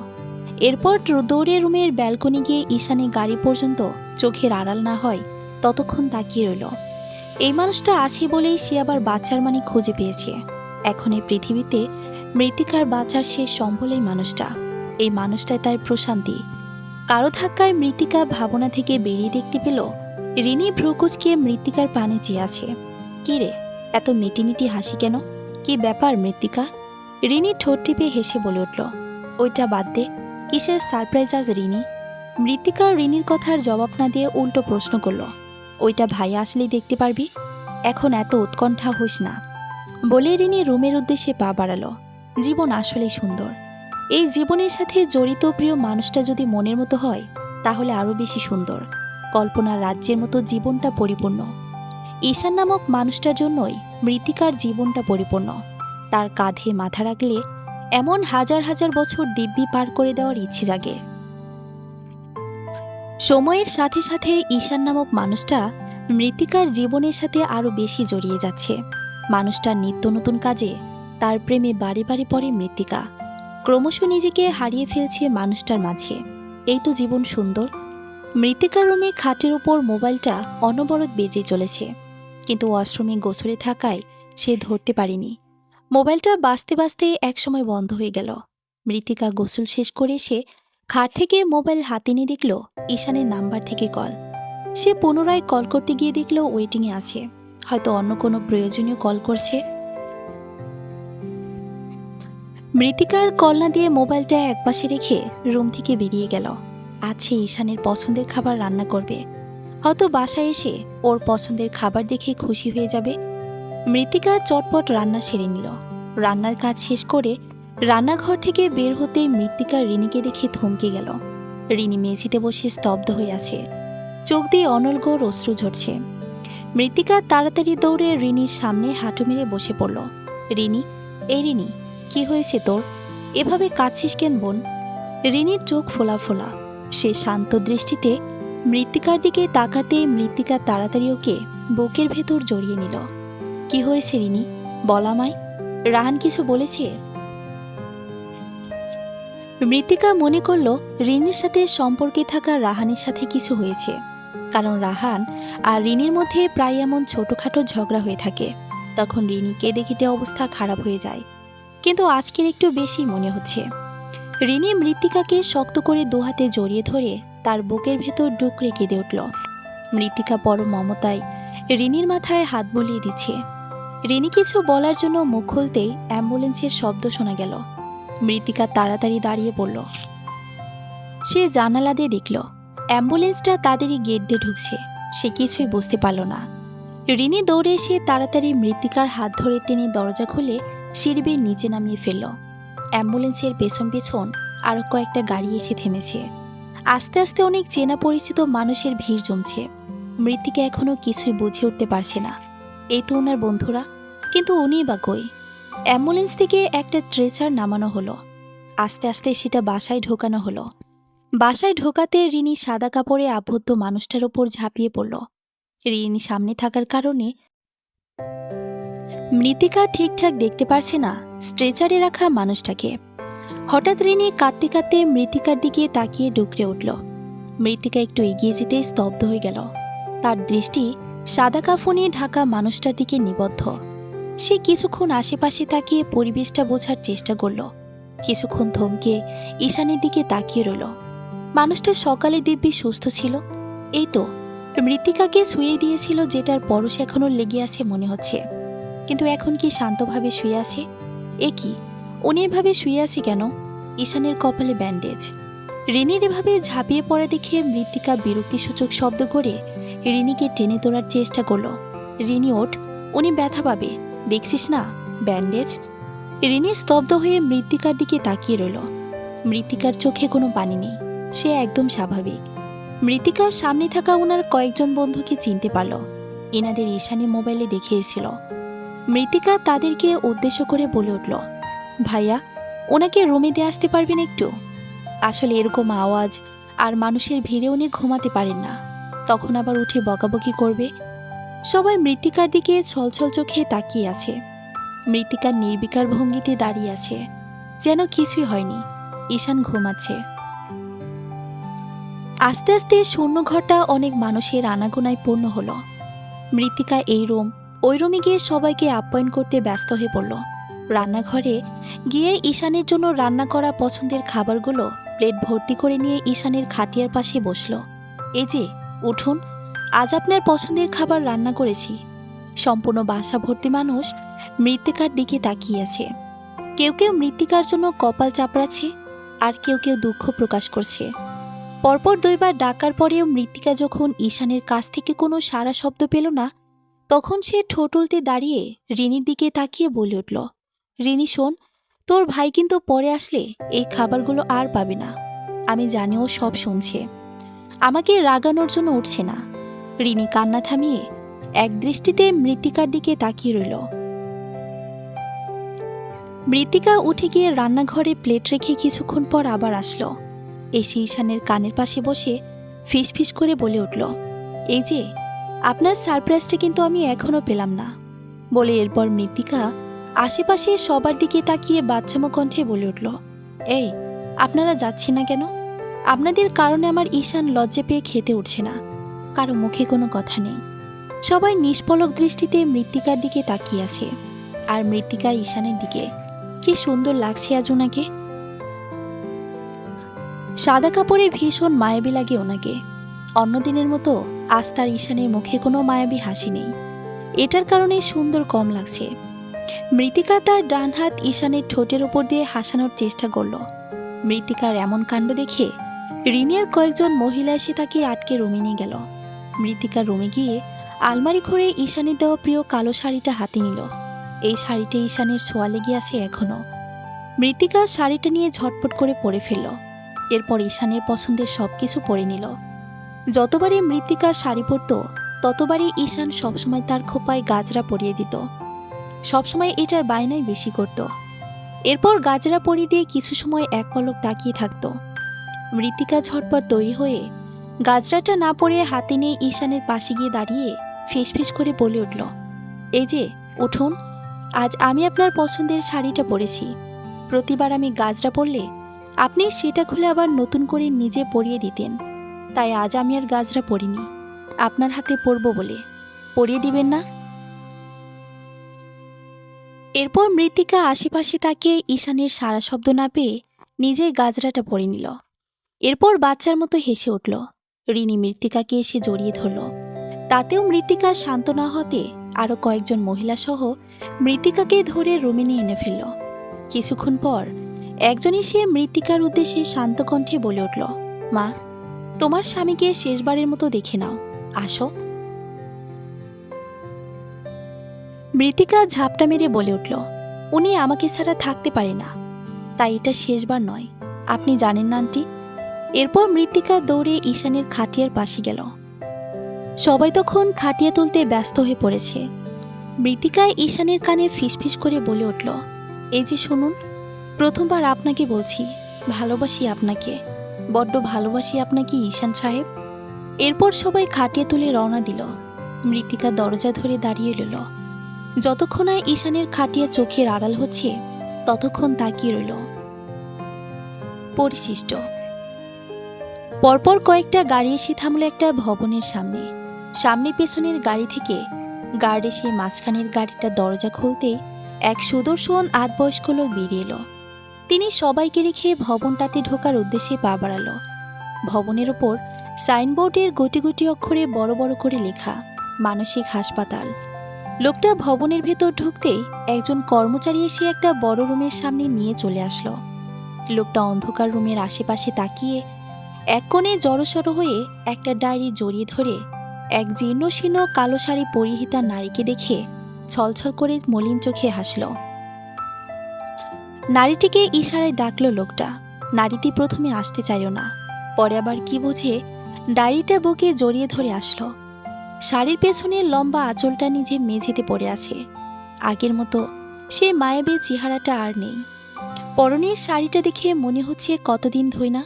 এরপর দৌড়ে রুমের ব্যালকনি গিয়ে ঈশানের গাড়ি পর্যন্ত চোখের আড়াল না হয় ততক্ষণ তাকিয়ে রইল। এই মানুষটা আছে বলেই সে আবার বাচ্চার মানে খুঁজে পেয়েছে। এখন এই পৃথিবীতে মৃত্তিকার বাঁচার শেষ সম্বল এই মানুষটা। এই মানুষটাই তার প্রশান্তি। কারো ধাক্কায় মৃত্তিকা ভাবনা থেকে বেরিয়ে দেখতে পেল রিনি ভ্রুকুচকে মৃত্তিকার পানে চেয়ে আছে। কি রে, এত মিটিমিটি হাসি কেন? কি ব্যাপার মৃত্তিকা? রিনি ঠোঁট টিপে হেসে বলে উঠল, ওইটা বাদ দে, কিসের সারপ্রাইজ আজ রিনি? মৃত্তিকা রিনির কথার জবাব না দিয়ে উল্টো প্রশ্ন করল, ওইটা ভাই আসলেই দেখতে পারবি, এখন এত উৎকণ্ঠা হোস না বলে রিনি রুমের উদ্দেশ্যে পা বাড়ালো। জীবন আসলেই সুন্দর। এই জীবনের সাথে জড়িত প্রিয় মানুষটা যদি মনের মতো হয় তাহলে আরও বেশি সুন্দর। কল্পনার রাজ্যের মতো জীবনটা পরিপূর্ণ। ঈশান নামক মানুষটার জন্যই মৃত্তিকার জীবনটা পরিপূর্ণ। তার কাঁধে মাথা রাখলে এমন হাজার হাজার বছর দিব্যি পার করে দেওয়ার ইচ্ছে জাগে। সময়ের সাথে সাথে ঈশান নামক মানুষটা মৃত্তিকার জীবনের সাথে আরও বেশি জড়িয়ে যাচ্ছে। মানুষটার নিত্য নতুন কাজে তার প্রেমে বাড়ি বাড়ি পড়ে মৃত্তিকা। ক্রমশ নিজেকে হারিয়ে ফেলছে মানুষটার মাঝে। এই তো জীবন সুন্দর। মৃত্তিকার রুমে খাটের উপর মোবাইলটা অনবরত বেজে চলেছে, কিন্তু ওয়াশরুমে গোসলে থাকায় সে ধরতে পারেনি। মোবাইলটা বাজতে বাজতে একসময় বন্ধ হয়ে গেল। মৃত্তিকা গোসল শেষ করে এসে খাট থেকে মোবাইল হাতে নিয়ে দেখল ঈশানের নাম্বার থেকে কল। সে পুনরায় কল করতে গিয়ে দেখল ওয়েটিংয়ে আছে, হয়তো অন্য কোনো প্রয়োজনীয় কল করছে। মৃত্তিকার কল না দিয়ে মোবাইলটা একপাশে রেখে রুম থেকে বেরিয়ে গেল। আছে ঈশানের পছন্দের খাবার রান্না করবে, হয়তো বাসায় এসে ওর পছন্দের খাবার দেখে খুশি হয়ে যাবে। মৃত্তিকা চটপট রান্না সেরে নিল। রান্নার কাজ শেষ করে রান্নাঘর থেকে বের হতেই মৃত্তিকা রিনিকে দেখে থমকে গেল। রিনি মেঝেতে বসে স্তব্ধ হয়ে আছে। চোখ দিয়ে অনর্গল অশ্রু ঝরছে। মৃত্তিকা তাড়াতাড়ি দৌড়ে রিনির সামনে হাঁটু মেরে বসে পড়ল। রিনি, এই রিনি, কি হয়েছে তোর? এভাবে কাঁদছিস কেন বোন? রিনির চোখ ফোলা ফোলা। সে শান্ত দৃষ্টিতে মৃত্তিকার দিকে তাকাতে মৃত্তিকা তাড়াতাড়ি ওকে বুকের ভেতর জড়িয়ে নিল। কি হয়েছে রিনি, বল আমায়। রাহান কিছু বলেছে? মৃত্তিকা মনে করল রিনির সাথে সম্পর্কে থাকা রাহানের সাথে কিছু হয়েছে, কারণ রাহান আর রিনির মধ্যে প্রায় এমন ছোটখাটো ঝগড়া হয়ে থাকে। তখন রিনি কেঁদে কেটে অবস্থা খারাপ হয়ে যায়। কিন্তু আজকের একটু বেশি মনে হচ্ছে। রিনি মৃত্তিকাকে শক্ত করে দুহাতে জড়িয়ে ধরে তার বুকের ভেতর ডুকরে কেঁদে উঠল। মৃত্তিকা বড় মমতায় রিনির মাথায় হাত বুলিয়ে দিচ্ছে। রিনি কিছু বলার জন্য মুখ খুলতেই অ্যাম্বুলেন্সের শব্দ শোনা গেল। মৃত্তিকা তাড়াতাড়ি দাঁড়িয়ে পড়ল। সে জানালা দিয়ে দেখল অ্যাম্বুলেন্সটা তাদেরই গেট দিয়ে ঢুকছে। সে কিছুই বুঝতে পারল না। রিনি দৌড়ে এসে তাড়াতাড়ি মৃত্তিকার হাত ধরে টেনে দরজা খুলে সিঁড়ি বেয়ে নিচে নামিয়ে ফেলল। অ্যাম্বুলেন্সের পেছন পেছন আরও কয়েকটা গাড়ি এসে থেমেছে। আস্তে আস্তে অনেক চেনা পরিচিত মানুষের ভিড় জমছে। মৃত্তিকা এখনও কিছুই বুঝে উঠতে পারছে না। এই তো ওনার বন্ধুরা, কিন্তু উনিই বা কই? অ্যাম্বুলেন্স থেকে একটা ট্রেচার নামানো হলো। আস্তে আস্তে সেটা বাসায় ঢোকানো হলো। বাসায় ঢোকাতে রিনি সাদা কাপড়ে আবদ্ধ মানুষটার ওপর ঝাঁপিয়ে পড়ল। রিনি সামনে থাকার কারণে মৃত্তিকা ঠিকঠাক দেখতে পারছে না স্ট্রেচারে রাখা মানুষটাকে। হঠাৎ রিনি কাঁদতে কাঁদতে মৃত্তিকার দিকে তাকিয়ে ডুকরে উঠল। মৃত্তিকা একটু এগিয়ে যেতে স্তব্ধ হয়ে গেল। তার দৃষ্টি সাদা কাফনে ঢাকা মানুষটার দিকে নিবদ্ধ। সে কিছুক্ষণ আশেপাশে তাকিয়ে পরিবেশটা বোঝার চেষ্টা করল। কিছুক্ষণ থমকে ঈশানের দিকে তাকিয়ে রইল। মানুষটা সকালে দিব্যি সুস্থ ছিল। এই তো মৃত্তিকাকে শুয়ে দিয়েছিল, যেটার পরশ এখনও লেগে আছে মনে হচ্ছে। কিন্তু এখন কি শান্তভাবে শুয়ে আছে? এ কি, উনি এভাবে শুয়ে আছে কেন? ঈশানের কপালে ব্যান্ডেজ। রিনির এভাবে ঝাঁপিয়ে পড়া দেখে মৃত্তিকা বিরক্তিসূচক শব্দ করে রিনিকে টেনে তোলার চেষ্টা করল। রিনি ওঠ, উনি ব্যথা পাবে, দেখছিস না ব্যান্ডেজ। রিনি স্তব্ধ হয়ে মৃত্তিকার দিকে তাকিয়ে রইল। মৃত্তিকার চোখে কোনো পানি নেই, সে একদম স্বাভাবিক। মৃত্তিকার সামনে থাকা ওনার কয়েকজন বন্ধুকে চিনতে পারল। এনাদের ঈশানী মোবাইলে দেখিয়েছিল। মৃত্তিকা তাদেরকে উদ্দেশ্য করে বলে উঠল, ভাইয়া, ওনাকে রুমে দিয়ে আসতে পারবেন একটু? আসলে এরকম আওয়াজ আর মানুষের ভিড়ে উনি ঘুমাতে পারেন না, তখন আবার উঠে বকাবকি করবে। সবাই মৃত্তিকার দিকে ছলছল চোখে তাকিয়ে আছে। মৃত্তিকার নির্বিকার ভঙ্গিতে দাঁড়িয়ে আছে, যেন কিছুই হয়নি। ঈশান ঘুমাচ্ছে। আস্তে আস্তে শূন্য ঘরটা অনেক মানুষের আনাগোনায় পূর্ণ হলো। মৃত্তিকা এই রুম ওই রুমে গিয়ে সবাইকে আপ্যায়ন করতে ব্যস্ত হয়ে পড়ল। রান্নাঘরে গিয়ে ঈশানের জন্য রান্না করা পছন্দের খাবারগুলো প্লেট ভর্তি করে নিয়ে ঈশানের খাটিয়ার পাশে বসল। এই যে, উঠুন, আজ আপনার পছন্দের খাবার রান্না করেছি। সম্পূর্ণ বাসা ভর্তি মানুষ মৃত্তিকার দিকে তাকিয়ে আছে। কেউ কেউ মৃত্তিকার জন্য কপাল চাপড়াচ্ছে, আর কেউ কেউ দুঃখ প্রকাশ করছে। পরপর 2 বার ডাকার পরেও মৃত্তিকা যখন ঈশানের কাছ থেকে কোনো সাড়া শব্দ পেল না, তখন সে ঠোঁট উল্টে দাঁড়িয়ে রিনির দিকে তাকিয়ে বলে উঠল, রিনি শোন, তোর ভাই কিন্তু পরে আসলে এই খাবারগুলো আর পাবে না। আমি জানি ও সব শুনছে। আমাকে রাগানোর জন্য উঠছে না। রিনি কান্না থামিয়ে এক দৃষ্টিতে মৃত্তিকার দিকে তাকিয়ে রইল। মৃত্তিকা উঠে গিয়ে রান্নাঘরে প্লেট রেখে কিছুক্ষণ পর আবার আসলো। এসে ঈশানের কানের পাশে বসে ফিসফিস করে বলে উঠল, এই যে, আপনার সারপ্রাইজটা কিন্তু আমি এখনো পেলাম না। বলে এরপর মৃত্তিকা আশেপাশে সবার দিকে তাকিয়ে বাচ্চামো কণ্ঠে বলে উঠল, এই, আপনারা যাচ্ছেন না কেন? আপনাদের কারণে আমার ঈশান লজ্জা পেয়ে খেতে উঠছে না। কারো মুখে কোনো কথা নেই। সবাই নিষ্পলক দৃষ্টিতে মৃত্তিকার দিকে তাকিয়ে আছে। আর মৃত্তিকা ঈশানের দিকে। কি সুন্দর লাগছে আজ ওনাকে। সাদা কাপড়ে ভীষণ মায়াবী লাগে ওনাকে। অন্যদিনের মতো আজ তার ঈশানের মুখে কোনো মায়াবী হাসি নেই। এটার কারণে সুন্দর কম লাগছে। মৃত্তিকা তার ডান হাত ঈশানের ঠোঁটের উপর দিয়ে হাসানোর চেষ্টা করল। মৃত্তিকার এমন কাণ্ড দেখে রিনিয়ার কয়েকজন মহিলা এসে তাকে আটকে রুমে নিয়ে গেল। মৃত্তিকা রুমে গিয়ে আলমারি ঘরে ঈশানের দেওয়া প্রিয় কালো শাড়িটা হাতে নিল। এই শাড়িটা ঈশানের ছোঁয়া লেগে আছে এখনো। মৃত্তিকা শাড়িটা নিয়ে ঝটপট করে পরে ফেলল। এরপর ঈশানের পছন্দের সবকিছু পরে নিল। যতবারই মৃত্তিকার শাড়ি পরত ততবারই ঈশান সবসময় তার খোপায় গাজরা পরিয়ে দিত। সবসময় এটার বায়নাই বেশি করত। এরপর গাজরা পরিয়ে দিয়ে কিছু সময় এক পলক তাকিয়ে থাকত। মৃত্তিকা ঝটপট তৈরি হয়ে গাজরাটা না পরিয়ে হাতে নিয়ে ঈশানের পাশে গিয়ে দাঁড়িয়ে ফিসফিস করে বলে উঠল, এই যে উঠুন, আজ আমি আপনার পছন্দের শাড়িটা পরেছি। প্রতিবার আমি গাজরা পরলে আপনি সেটা খুলে আবার নতুন করে নিজে পরিয়ে দিতেন, তাই আজ আমি আর গাজরা পরিনি, আপনার হাতে পরব বলে। পরিয়ে দিবেন না? এরপর মৃত্তিকা আশেপাশে তাকিয়ে ঈশানের সারা শব্দ না পেয়ে নিজেই গাজরাটা পরে নিল। এরপর বাচ্চার মতো হেসে উঠল। রিনি মৃত্তিকাকে এসে জড়িয়ে ধরল। তাতেও মৃত্তিকা শান্ত না হতে আরও কয়েকজন মহিলা সহ মৃত্তিকাকে ধরে রুমে নিয়ে এনে ফেলল। কিছুক্ষণ পর একজন এসে মৃত্তিকার উদ্দেশ্যে শান্ত কণ্ঠে বলে উঠল, মা, তোমার স্বামীকে শেষবারের মতো দেখে নাও, আসো। মৃত্তিকা ঝাপটা মেরে বলে উঠল, উনি আমাকে ছাড়া থাকতে পারে না, তাই এটা শেষবার নয়, আপনি জানেন না আন্টি। এরপর মৃত্তিকা দৌড়ে ঈশানের খাটিয়ার পাশে গেল। সবাই তখন খাটিয়া তুলতে ব্যস্ত হয়ে পড়েছে। মৃত্তিকা ঈশানের কানে ফিসফিস করে বলে উঠল, এই যে শুনুন, প্রথমবার আপনাকে বলছি ভালোবাসি আপনাকে, বড্ড ভালোবাসি আপনাকে ঈশান সাহেব। এরপর সবাই খাটিয়ে তুলে রওনা দিল। মৃত্তিকা দরজা ধরে দাঁড়িয়ে রইল। যতক্ষণ না ঈশানের খাটিয়া চোখের আড়াল হচ্ছে ততক্ষণ তাকিয়ে রইল। পরিশিষ্ট। পরপর কয়েকটা গাড়ি এসে থামল একটা ভবনের সামনে। সামনে পেছনের গাড়ি থেকে গার্ড এসে মাঝখানের গাড়িটা দরজা খুলতেই এক সুদর্শন আধবয়স্ক লোক বেরিয়ে এলো। তিনি সবাইকে রেখে ভবনটাতে ঢোকার উদ্দেশ্যে পা বাড়ালো। ভবনের ওপর সাইনবোর্ডের গুটি গুটি অক্ষরে বড় বড় করে লেখা, মানসিক হাসপাতাল। লোকটা ভবনের ভেতর ঢুকতেই একজন কর্মচারী এসে একটা বড় রুমের সামনে নিয়ে চলে আসলো। লোকটা অন্ধকার রুমের আশেপাশে তাকিয়ে এক কোণে জড়সড় হয়ে একটা ডায়েরি জড়িয়ে ধরে এক জীর্ণশীর্ণ কালো শাড়ি পরিহিতা নারীকে দেখে ছলছল করে মলিন চোখে হাসল। নারীটিকে ইশারায় ডাকলো লোকটা। নারীটি প্রথমে আসতে চাইল না, পরে আবার কি বুঝে ডায়েরিটা বুকে জড়িয়ে ধরে আসলো। শাড়ির পেছনে লম্বা আঁচলটা নিজে মেঝেতে পড়ে আছে। আগের মতো সে মায়াবী চেহারাটা আর নেই। পরনের শাড়িটা দেখে মনে হচ্ছে কতদিন ধরে না।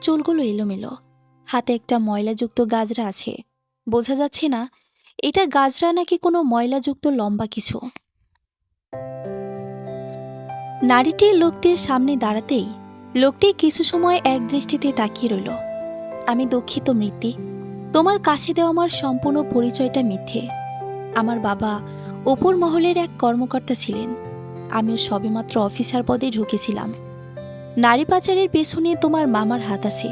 চুলগুলো এলোমেলো, হাতে একটা ময়লাযুক্ত গাজরা আছে। বোঝা যাচ্ছে না এটা গাজরা নাকি কোনো ময়লাযুক্ত লম্বা কিছু। নারীটি লোকটির সামনে দাঁড়াতেই লোকটি কিছু সময় এক দৃষ্টিতে তাকিয়ে রইল। আমি দুঃখিত মৃত্যু, তোমার কাছে দেওয়া আমার সম্পূর্ণ পরিচয়টা মিথ্যে। আমার বাবা উপর মহলের এক কর্মকর্তা ছিলেন, আমিও সবেমাত্র অফিসার পদে ঢুকেছিলাম। নারী পাচারের পেছনে তোমার মামার হাত আছে,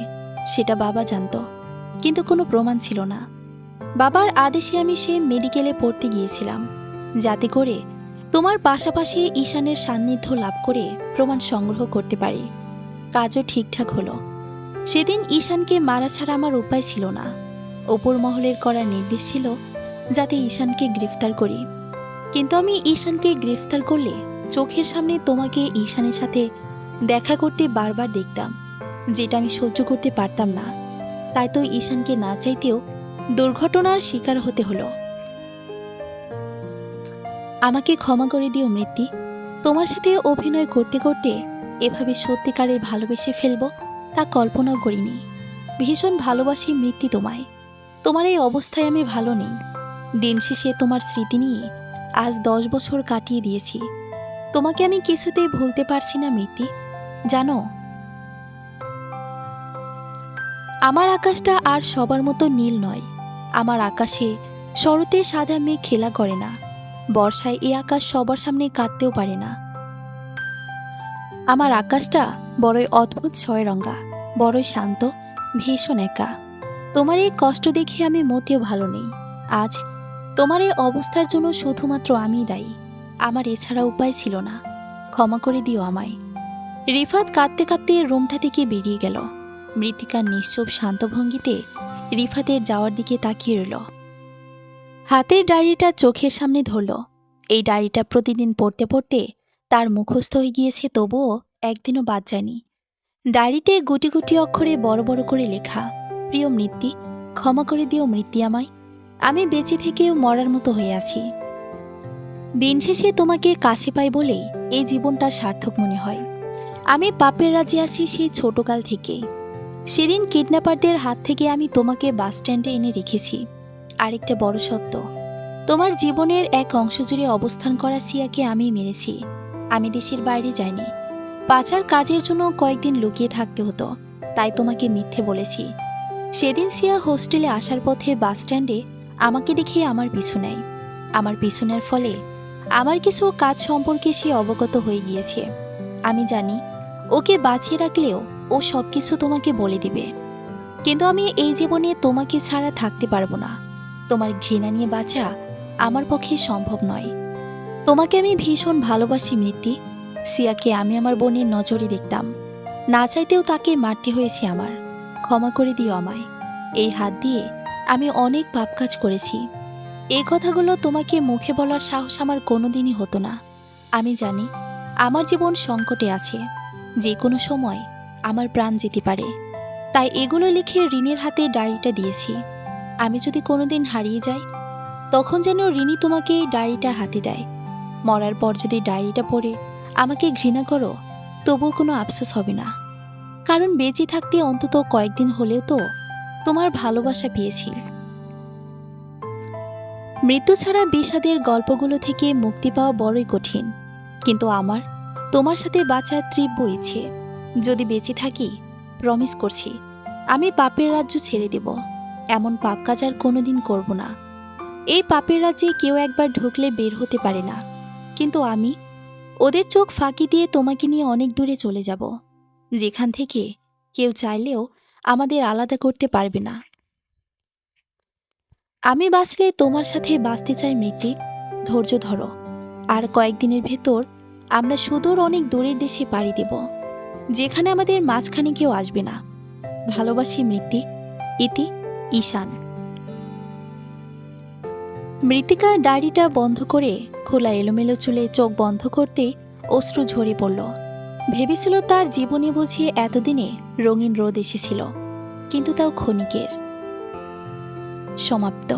সেটা বাবা জানত, কিন্তু কোনো প্রমাণ ছিল না। বাবার আদেশে আমি সে মেডিকেলে পড়তে গিয়েছিলাম, যাতে করে তোমার পাশাপাশি ঈশানের সান্নিধ্য লাভ করে প্রমাণ সংগ্রহ করতে পারি। কাজও ঠিকঠাক হলো। সেদিন ঈশানকে মারা ছাড়া আমার উপায় ছিল না। ওপর মহলের করা নির্দেশ ছিল যাতে ঈশানকে গ্রেফতার করি, কিন্তু আমি ঈশানকে গ্রেফতার করলে চোখের সামনে তোমাকে ঈশানের সাথে দেখা করতে বারবার দেখতাম, যেটা আমি সহ্য করতে পারতাম না। তাই তো ঈশানকে না চাইতেও দুর্ঘটনার শিকার হতে হলো। আমাকে ক্ষমা করে দিও মৃত্যু, তোমার সাথে অভিনয় করতে করতে এভাবে সত্যিকারের ভালোবেসে ফেলবো তা কল্পনাও করিনি। ভীষণ ভালোবাসি মৃত্যু তোমায়। তোমার এই অবস্থায় আমি ভালো নেই। দিন শেষে তোমার স্মৃতি নিয়ে আজ 10 বছর কাটিয়ে দিয়েছি। তোমাকে আমি কিছুতেই ভুলতে পারছি না মৃত্যু, জানো। আমার আকাশটা আর সবার মতো নীল নয়। আমার আকাশে শরতে সাদা মেঘ খেলা করে না, বর্ষায় এই আকাশ সবার সামনে কাঁদতেও পারে না। আমার আকাশটা বড়ই অদ্ভুত ছয়রঙা, বড়ই শান্ত, ভীষণ একা। তোমার এই কষ্ট দেখে আমি মোটেও ভালো নেই। আজ তোমার এই অবস্থার জন্য শুধুমাত্র আমিই দায়ী। আমার এছাড়া উপায় ছিল না। ক্ষমা করে দিও আমায়। রিফাত কাঁদতে কাঁদতে রুমটা থেকে বেরিয়ে গেল। মৃত্তিকার নিশ্চুপ শান্ত ভঙ্গিতে রিফাতের যাওয়ার দিকে তাকিয়ে রইল। হাতের ডায়েরিটা চোখের সামনে ধরল। এই ডায়েরিটা প্রতিদিন পড়তে পড়তে তার মুখস্থ হয়ে গিয়েছে, তবুও একদিনও বাদ যায়নি। ডায়েরিতে গুটি গুটি অক্ষরে বড় বড় করে লেখা, প্রিয় মৃত্যু, ক্ষমা করে দিও মৃত্যু আমায়। আমি বেঁচে থেকেও মরার মতো হয়ে আছি। দিন শেষে তোমাকে কাছে পাই বলেই এই জীবনটা সার্থক মনে হয়। আমি পাপের রাজ্যে আছি সেই ছোটকাল থেকেই। সেদিন কিডন্যাপারদের হাত থেকে আমি তোমাকে বাস স্ট্যান্ডে এনে রেখেছি। আরেকটা বড় সত্য, তোমার জীবনের এক অংশ জুড়ে অবস্থান করা সিয়াকে আমি মেরেছি। আমি দেশের বাইরে যাইনি। পাচার কাজের জন্য কয়েকদিন লুকিয়ে থাকতে হতো, তাই তোমাকে মিথ্যে বলেছি। সেদিন সিয়া হোস্টেলে আসার পথে বাস স্ট্যান্ডে আমাকে দেখে আমার পিছু নেয়। আমার পিছনের ফলে আমার কিছু কাজ সম্পর্কে সে অবগত হয়ে গিয়েছে। আমি জানি ওকে বাঁচিয়ে রাখলেও ও সবকিছু তোমাকে বলে দিবে। কিন্তু আমি এই জীবনে তোমাকে ছাড়া থাকতে পারবো না। তোমার ঘৃণা নিয়ে বাঁচা আমার পক্ষে সম্ভব নয়। তোমাকে আমি ভীষণ ভালোবাসি মৃত্যু। সিয়াকে আমি আমার বোনের নজরে দেখতাম। না চাইতেও তাকে মারতে হয়েছে আমার। ক্ষমা করে দিও আমায়। এই হাত দিয়ে আমি অনেক পাপ কাজ করেছি। এই কথাগুলো তোমাকে মুখে বলার সাহস আমার কোনোদিনই হতো না। আমি জানি আমার জীবন সংকটে আছে। যে কোনো সময় আমার প্রাণ যেতে পারে। তাই এগুলো লিখে রিনির হাতে ডায়েরিটা দিয়েছি। আমি যদি কোনোদিন হারিয়ে যাই, তখন যেন রিনি তোমাকে এই ডায়েরিটা হাতে দেয়। মরার পর যদি ডায়েরিটা পড়ে আমাকে ঘৃণা করো, তবুও কোনো আফসোস হবে না। কারণ বেঁচে থাকতে অন্তত কয়েকদিন হলেও তো তোমার ভালোবাসা পেয়েছি। মৃত্যু ছাড়া বিষাদের গল্পগুলো থেকে মুক্তি পাওয়া বড়ই কঠিন। কিন্তু আমার তোমার সাথে বাঁচার তীব্র ইচ্ছে। যদি বেঁচে থাকি, প্রমিস করছি আমি পাপের রাজ্য ছেড়ে দেব। এমন পাপ কাজ আর কোনোদিন করব না। এই পাপের রাজ্যে কেউ একবার ঢুকলে বের হতে পারে না। কিন্তু আমি ওদের চোখ ফাঁকি দিয়ে তোমাকে নিয়ে অনেক দূরে চলে যাব, যেখান থেকে কেউ চাইলেও আমাদের আলাদা করতে পারবে না। আমি বাঁচলে তোমার সাথে বাঁচতে চাই মৃত্যু। ধৈর্য ধরো। আর কয়েকদিনের ভেতর আমরা সুদূর অনেক দূরের দেশে পাড়ি দেব, যেখানে আমাদের মাঝখানে কেউ আসবে না। ভালোবাসি মৃত্যু। ইতি ঈশান। মৃত্তিকা ডায়েরিটা বন্ধ করে খোলা এলোমেলো চুলে চোখ বন্ধ করতেই অশ্রু ঝরে পড়ল। ভেবেছিল তার জীবনে বুঝিয়ে এতদিনে রঙিন রোদ এসেছিল, কিন্তু তাও ক্ষণিকের। সমাপ্ত।